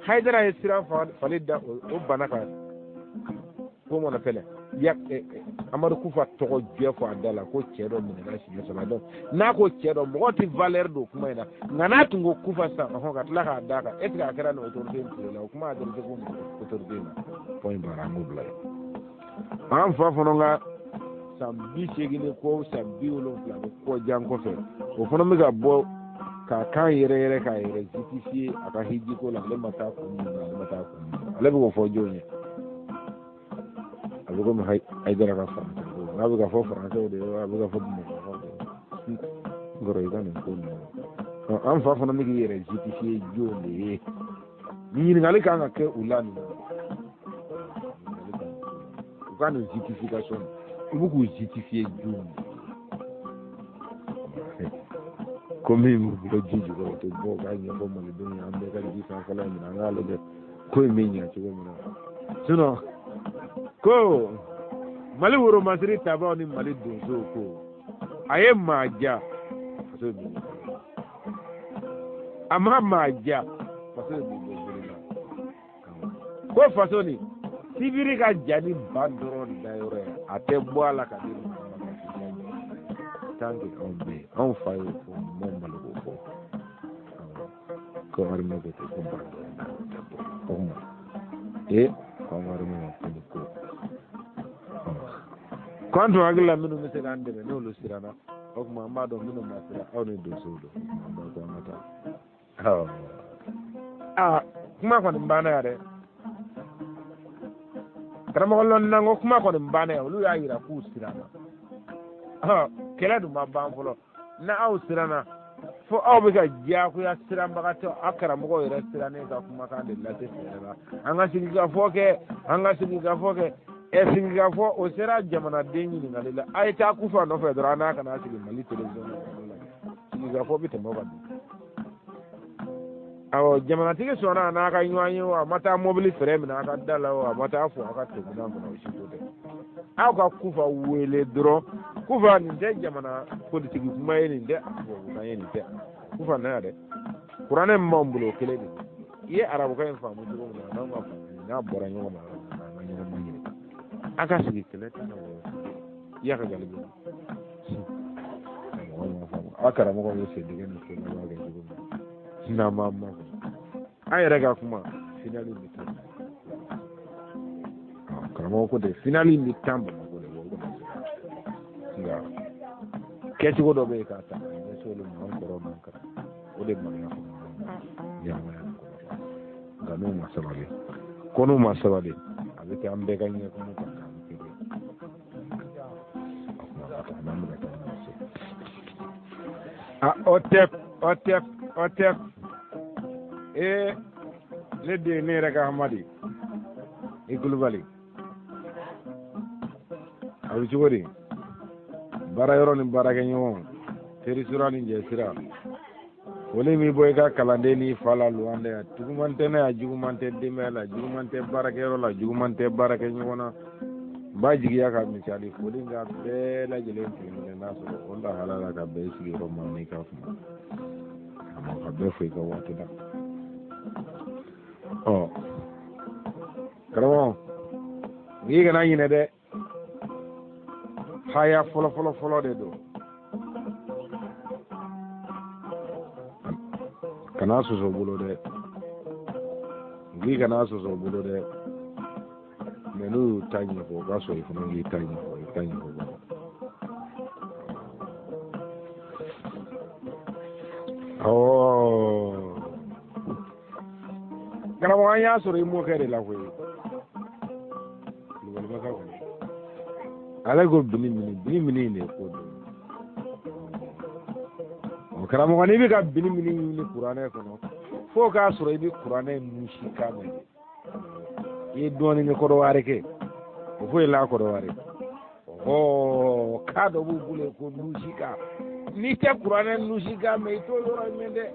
haydara ye sira falida o bana ka ko mona pele ya amadu kufa togo je fo adala ko cedo min na shi sala do na ko cedo mo ti valeur do kuma ina ngana tungo kufa sa ho ga tla ka daka etka kara no autorité la kuma da ko autorité na point bara ngubla am fa fono nga sambi segine ko sambi ulo fla ko janko fe o fono mi ga bo ka kan yere ka yere justifier aka hiji ko la le mata ko ale bo fo jonye abugo mi hay dara ka fa abugo fo français de abugo fo mo ngoro igane ko am fa fono mi ga yere justifier jonye ni ngali ka ke ulani quand une justification, il faut justifier Dieu. Comme il me dit, je vais te voir, il y a comme le don, il y a un peu de différence, il y a un peu de cohésion, tu vois. Sinon, ko mali wuro masiri taba ni mali donso ko aye maja faso bi ama maja faso bi ko faso ni sibiri ka jani bandoro dayore ate boala ka di tangi on fayo fo mon malugo fo ko arme ko ko bandoro ko arme ko kwanto agila minu mese gande be no lo sirana o kuma mado minu masira o ne do sodo mba ko mata kuma ko mbana yare karamo lon nango kuma ko mbana ya lu ya yira ku sirana kela du mabban folo na aw sirana fo aw be ga jiya ku ya siramba ka to akara mo ko yira sirane ka kuma kan de la te sirana anga sigi ga foke esinga fo o sera jamana denyi ni ngalila ay ta kufa no fe drana kana sigi mali television singa fo bi temo badu awo jamana tige sona na ka nyanyo amata mobile frame na ka dala o amata fo aka te na mo shi to de aw ka kufa wele dro kufa ni de jamana politique kuma ni de ko na ni de kufa na de qur'ane mambulo kele de ye arabu ka en famu dro na ma na bora nyo ma aka sigi kele tana ya ka galibi akara mo ko se dige no ko na ga jigo na mama ay rega kuma finali mi tam akara mo ko de finali mi tam ko de wo nga keti ko do be ka ta so lo mo ko ro ka o de mo ya ma ga no ma sabale kono ma sabale avec ambe ga ni ko mo otep le de ne rega hamadi ikulubali awu jogori bara yoro ni bara ke nyon teri sura ni je sira wole mi boy ka kalande ni fala luande tugumante na jugumante dimela jugumante barake yoro la jugumante barake nyona ba jigiya ka misali fodi nga be la jelen tin na so onda halala ka be sigi romani ka kuma amma ka be foi ka wato da karamo ngi gana yine de haya folo de do kana so bulo de ngi kana so bulo de menu tanyi ko gaso ifuno ngi tanyi ko kana wanya sore mo kere la ko wala maka ko ala go bini ne ko do o kana mo ni bi ka bini ni qur'ane ko no fo ka sore bi qur'ane mushika me ye doni ni ko do ware ke o fo la ko do ware ka do bu bule ko mushika ni te qur'ane mushika me to do ra mende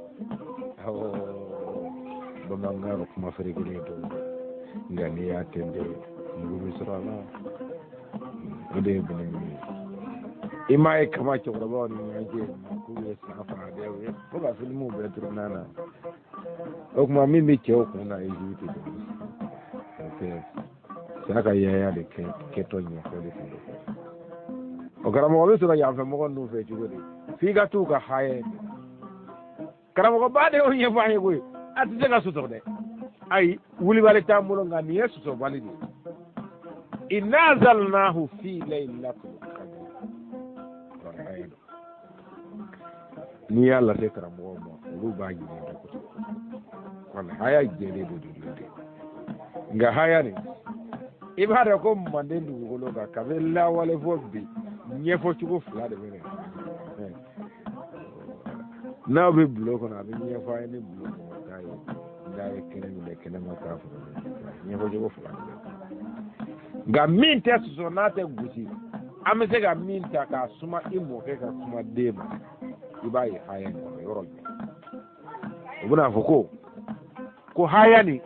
do mangaro kuma fere gele to ngani ya tende ngumi sirana ode bini ima e kama cho ko ba ni ngaje ku ye safa de we ko ba filmu be turnana o kuma min bɛ cɛw kun na Egypte saka yaya de kɛtɔ ɲɛfɔ de kun o karamɔgɔ bɛ sɔrɔ yanfɛ mɔgɔ ninnu fɛ cogo di f'i ka t'u ka haya karamɔgɔ ba de y'o ɲɛfɔ an ye koyi a tɛ se ka sɔsɔ dɛ ayi wulibali t'an bolo nka nin ye sɔsɔbali de ye inna zalnahu fi laylatil qadr n'i y'a lase karamɔgɔw ma olu b'a ɲini dɔ kosɛbɛ wala haya jɛlen de don nka haya nin i b'a dɔn ko manden dugukolo kan kabini lawale fɔ bi ɲɛfɔ cogo fila de bɛ na n'aw bɛ bulon kɔnɔ a bɛ ɲɛfɔ a ye ni bulon kɔnɔ n'a ye kɛnɛ minɛ kɛnɛ ma k'a fɔ ɲɛfɔ cogo fila de bɛ nka min tɛ sɔsɔ n'a tɛ gosi an bɛ se ka min ta k'a suma i mɔkɛ ka suma den ma i b'a ye haya nin kɔnɔ yɔrɔ min u bɛna fɔ ko haya nin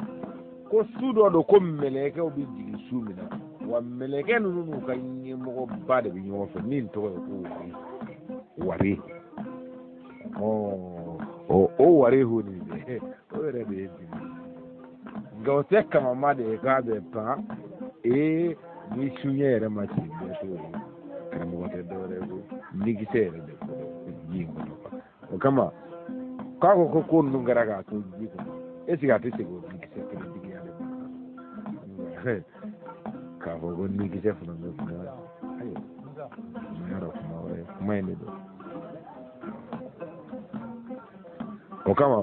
ko su dɔ don ko mɛlɛkɛw bɛ jigin su min na wa mɛlɛkɛ ninnu n'u ka ɲɛmɔgɔba de bɛ ɲɔgɔn fɛ min tɔgɔ ye ko wari o wari hu nin dɛ o yɛrɛ de ye dimi nka o tɛ kamama de ye k'a bɛ pan ni suɲɛ yɛrɛ ma ci bɛɛ t'o ye karamɔgɔ tɛ dɔwɛrɛ ye ko nikisɛ yɛrɛ de fɔlɔ ji in kɔnɔ o kama k'a ko ninnu kɛra k'a to ji kɔnɔ est-ce que a tɛ segin o nikisɛ kelen digiya de ma k'a fɔ ko nikisɛ fana bɛ kuma ayiwa yɔrɔ kuma wɛrɛ kuma in de don o kama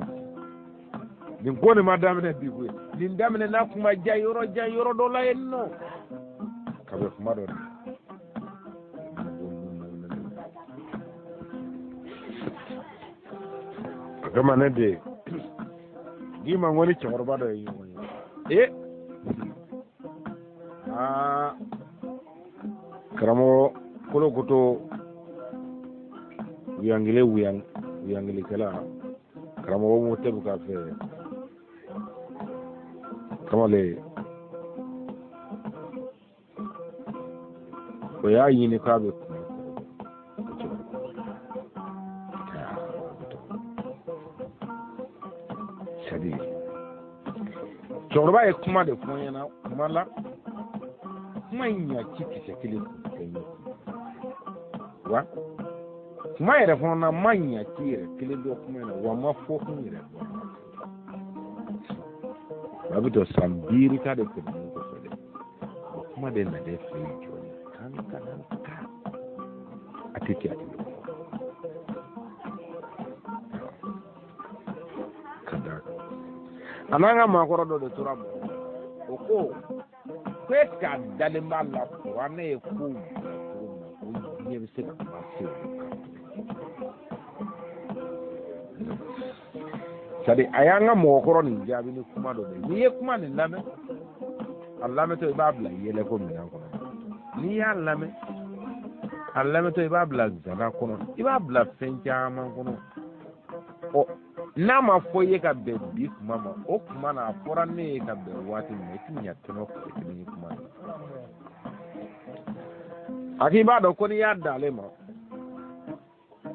nin ko nin ma daminɛ bi koyi nin daminɛ n'a kuma ja yɔrɔ dɔ la yen nɔ ka bɛ kuma dɔ de o kama ne de n'i ma ko ni cɛkɔrɔba dɔ ye ɲɔgɔn ye karamɔgɔ kolokoto wuyangilikɛla karamɔgɔ mo tɛ ka fɛ kamale o y'a ɲini k'a bɛ sadi cɛkɔrɔba ye kuma de fɔ n ɲɛna kuma la kuma in ɲa ci kisɛ kelen wa kuma yɛrɛ fana na ma ɲa ci yɛrɛ kelen dɔ kuma in na wa ma fɔ kun yɛrɛ a bɛ to san biiri ta de tɛmɛnen kɔfɛ dɛ o kuma de nalen fɛ yen jɔli kan a tɛ kɛ a tɛ ka da a n'an ka maakɔrɔ dɔ de tora mɔgɔ o ko est-ce que a dalen b'a la kuranɛ ye ko bila cogo min na o diɲɛ bɛ se ka kuma se o c'est-à-dire a y'an ka mɔgɔkɔrɔ nin jaabi ni kuma dɔ de n'i ye kuma nin lamɛn a lamɛntɔ i b'a bila yɛlɛko minɛn kɔnɔ n'i y'a lamɛn a lamɛntɔ i b'a bila zana kɔnɔ i b'a bila fɛn caman kɔnɔ n'a ma fɔ i ye ka bɛn bi kuma ma o kuma na a fɔra ne ye ka bɛn waati min na i tɛ ɲɛ tɔnɔ fɛ kelen ye kuma na a k'i b'a dɔn ko n'i y'a da ale ma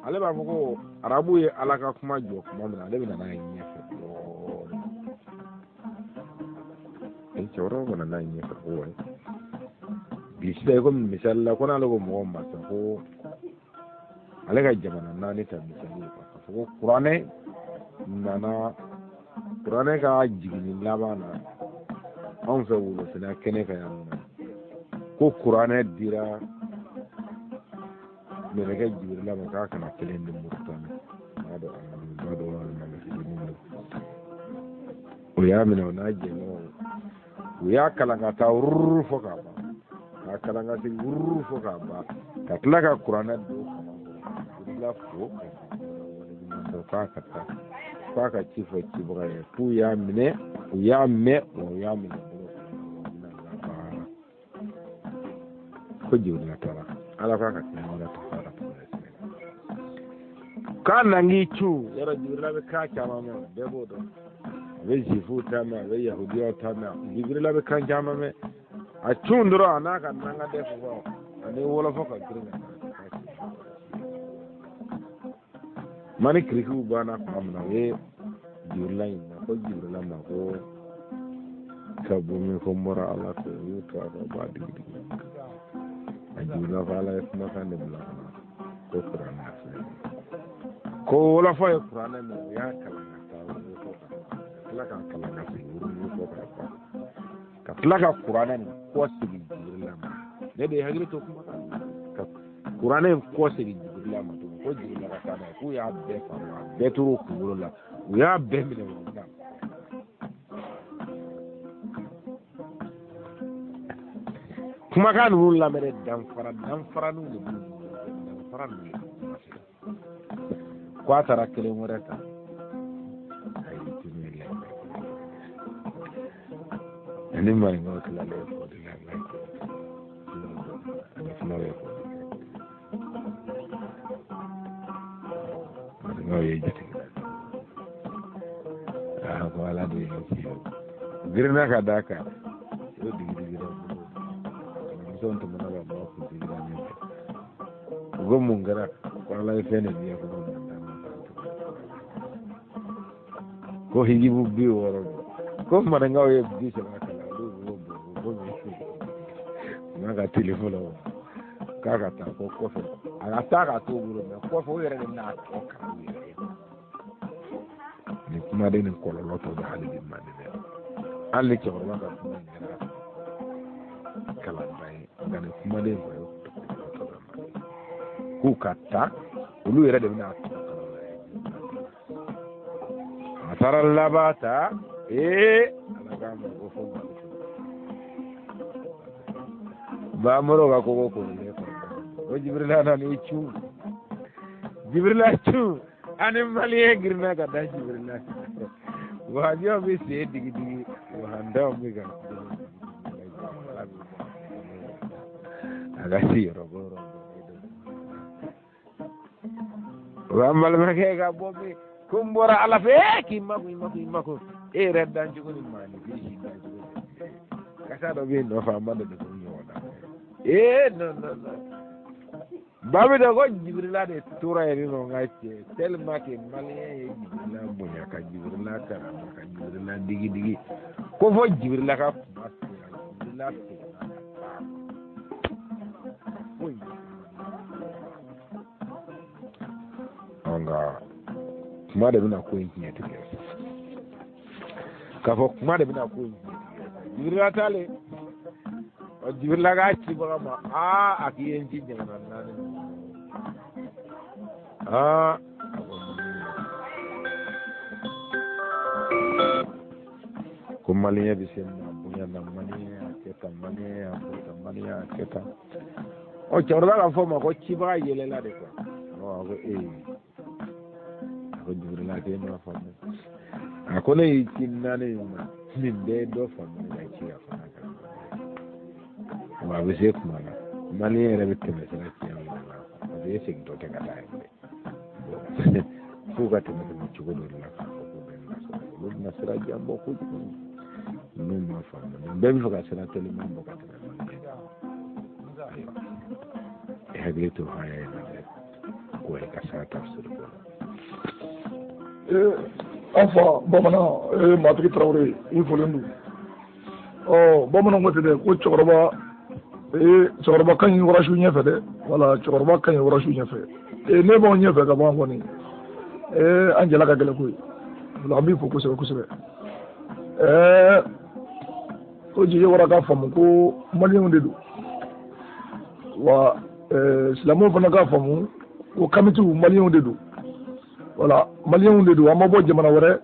ale b'a fɔ ko arabu ye ala ka kuma jɔ kuma min na ale bɛ na n'a ye ɲɛfɛ dɔɔnin cɛkɔrɔba mana n'a ye ɲɛfɛ ko wari bi sisan i komi misali la ko n'ale ko mɔgɔ ma sisan ko ale ka jamana naani ta misali ye k'a fɔ ko kuranɛ ka jiginni laban na anw fɛ Wolofina kɛnɛ kan yan nɔ ko kuranɛ dira mɛlɛkɛ Jibirila ma k'a kana kelen di Moritani o y'a minɛ o n'a jɛɲɔgɔnw u y'a kalan ka taa wururu fɔ k'a ban k'a kalan ka segin wururu fɔ k'a ban ka tila ka kuranɛ don Jibirila fo k'a ka taa f'a ka ci fɔ cibaga ye k'u y'a minɛ u y'a mɛn o y'a minɛ ko Jibirila taara ala k'a ka tɛmɛ taara k'a nangi cu yɔrɔ Jibirila bɛ kan caman mɛn bɛɛ b'o dɔn a bɛ zifuw ta mɛn a bɛ yahudiyaw ta mɛn Jibirila bɛ kan caman mɛn a cun dɔrɔn a n'a ka nanga dɛ fɔ ani wɔlɔfɔ ka girin ka mani kirikiw banna kuma min na o ye Jibril ko Jibril ma ko sabu mi ko mora ala ko yuta ba digi Jibril fa ala kuma kan bla ko Qur'an ko wala fa Qur'an ne ya kala ta ko kala ka kala ka ko ka kala ka Qur'an ne ko sigi Jibril ma ne de hagri to kuma ka Qur'an ne ko sigi Jibril ma to ko Jibril ka kana ko ya be fa be turu ko la ya be mi ne na kuma kan nu la mere dan fara nu de dan fara nu ko atara kele moreta ay tinele ani mai ngo kala le ko de la la ani flawe ko ngo ye jati ko ala de girna ka daka yo digi zonto manaba ba ku diga ne go mungara wala fene biya ko ko hiji bu bi woro ko maranga ye bi se ba kala go na ga telefono ka ta ko fe aga ta ga to buru me ko fo yere na to ka ni kuma de ni ko lo to da hali bi ma de alle ke wala ka kala bai gane kuma dai ba ku kata ulu yere de na atara labata alaga mo fo ba moro ga ko ne o Jibril ana ni chu Jibril chu ane maliye girna ga da Jibril wa jo bi se digi wa handa mi ga agasi rogo wamal make ga bobe kumbora ala fe ki mako reddan ci ko ni mani bi kasa do be no fa mande ko ni wona no babe da ko Jibril de tura e no ngacce tellement que malien e Jibril bonya ka Jibril ka Jibril digi ko fo Jibril ka Jibril anga kuma da bina koyin kiyaye take kafa kuma da bina koyin Jibril tale o Jibril ga ci ba ma akiyen ji jina nan kuma linya bisen punya namanya keta o chorda la forma ko ci ba yele la de quoi no ko ko Jibril ke no forma akone yinnane min de do forma ya ci afana wa be se kuma la mali era bitte be sala ci am na be se to te kata e fu ga te mo ci ko do la ko ben na so na sira jambo ko no ma forma be bi fa sala tele mo ko ta hagleto haya ko e kasa tafsir ko enfin bamana matri Traoré il faut lendu bamana ngote de ko choroba kan yi warashu nyefe de wala choroba kan yi warashu nyefe ne bon nyefe ga bon ngoni anjela ka gele ko la mi ko sebe ko ji wara ka famu ko malien de do wa islamo fana ka famu ko kamitu malien de do wala malien de do amma bo jamana wore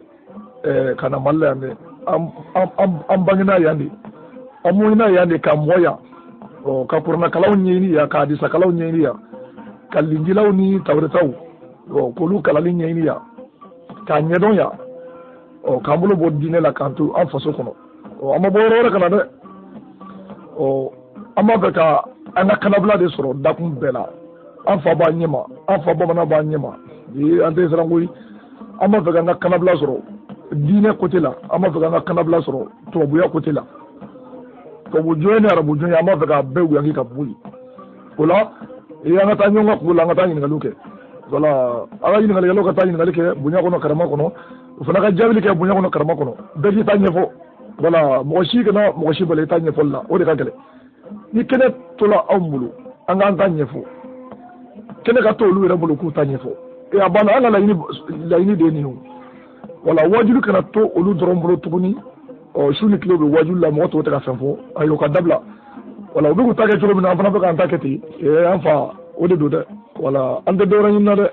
kana malle ande am bangina yandi amuina yandi ka moya ka kurna kalaw nyini ya ka disa kalaw nyini ya kalingilaw ni tawretaw ko lu kalali nyini ya ka nyedon ya kambulo bo dine la kantu an faso kono amma bo rora kana de amma ka ana kanabla de soro dakum bela an fa ba nyima an fa ba mana ba nyima di ante sarangui amma ka na kanabla soro dine côté la amma ka na kanabla soro to buya côté la to bu joine arabu joine amma ka be yangi ka buli kula ya ngata nyonga kula ngata nyinga luke wala ala yin ngale ka ta yin ngale ke bunya kono karama kono fana ka jabili ke bunya kono karama kono be ki ta nyefo wala mo shi kana mo shi bale ta nyefo la o de ka gele ni kene tola amulu an ga ta nyefo kene ka to lu re bulu ku ta nyefo e abana ala la yini de ni wala wajulu kana to olu doron bulu tuguni o shuni kilo be wajulu la mo to ta ka sanfo ayo ka dabla wala ubi ku ta ke choro mina fana be ka ta ke ti e an fa o de do de wala ande dora nyinna de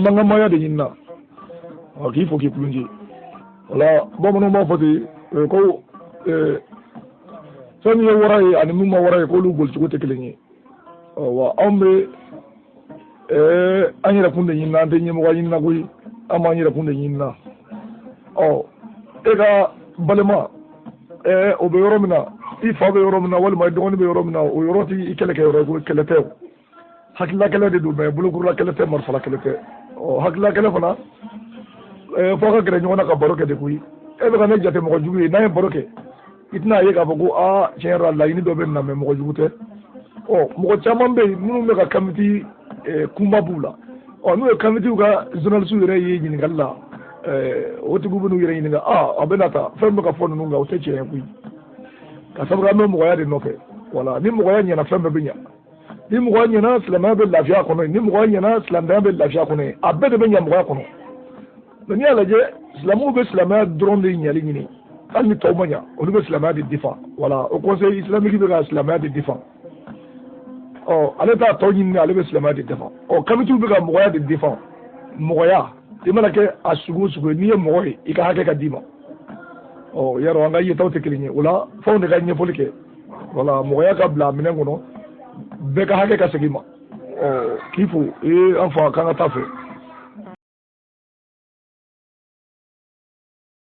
ngamba ya de nyinna o ki fo ki plunji wala bo mo mo foti ko sani ya waray ani mumma waray ko lu gol ci ko te kelengi wa ambe anyira funde nyinna de nyimo wa nyinna ko ama anyira funde nyinna o e ga balema o be yoromina i fa be yoromina wal ma do be yoromina o yoroti ikele ke yoro ko kele tew hakilla kele de du me bulukur la kele te mar fala kele te o hakilla kele fana fo ka gere nyona ka baroke de kuyi e be ka ne jate mo jugu na e baroke itna ye ka bugu a general la ini do ben na me mo jugu te o mo chaman be munu me ka kamiti kumba bula o nu e kamiti ga zonal su re yi ni galla o ti gubu nu yere ni ga abenata fembe ka fonu nga o te che kuyi ka sabra me mo ya de no fe wala ni mo ya nyana fembe binya ni mɔgɔ ɲɛna silamɛya bɛ lafiya kɔnɔ ni mɔgɔ ɲɛna silamɛya bɛ lafiya kɔnɔ a bɛɛ de bɛ ɲɛmɔgɔya kɔnɔ mɛ n'i y'a lajɛ silamɛw bɛ silamɛya dɔrɔn de ɲɛli ɲini hali ni tɔw ma ɲa olu bɛ silamɛya de défend wala o conseil islamique bɛ ka silamɛya de défend ale t'a tɔw ɲini ale bɛ silamɛya de défend kamitiw bɛ ka mɔgɔya de défend mɔgɔya i mana kɛ a sugu o sugu n'i ye mɔgɔ ye i ka hakɛ ka d'i ma yarɔ an ka yetaw tɛ kelen ye o la fɛnw de ka ɲɛfɔli kɛ wala mɔgɔya ka bila minɛn kɔnɔ bɛɛ ka hakɛ ka segin ma k'i fo an fa k'an ka taa fɛ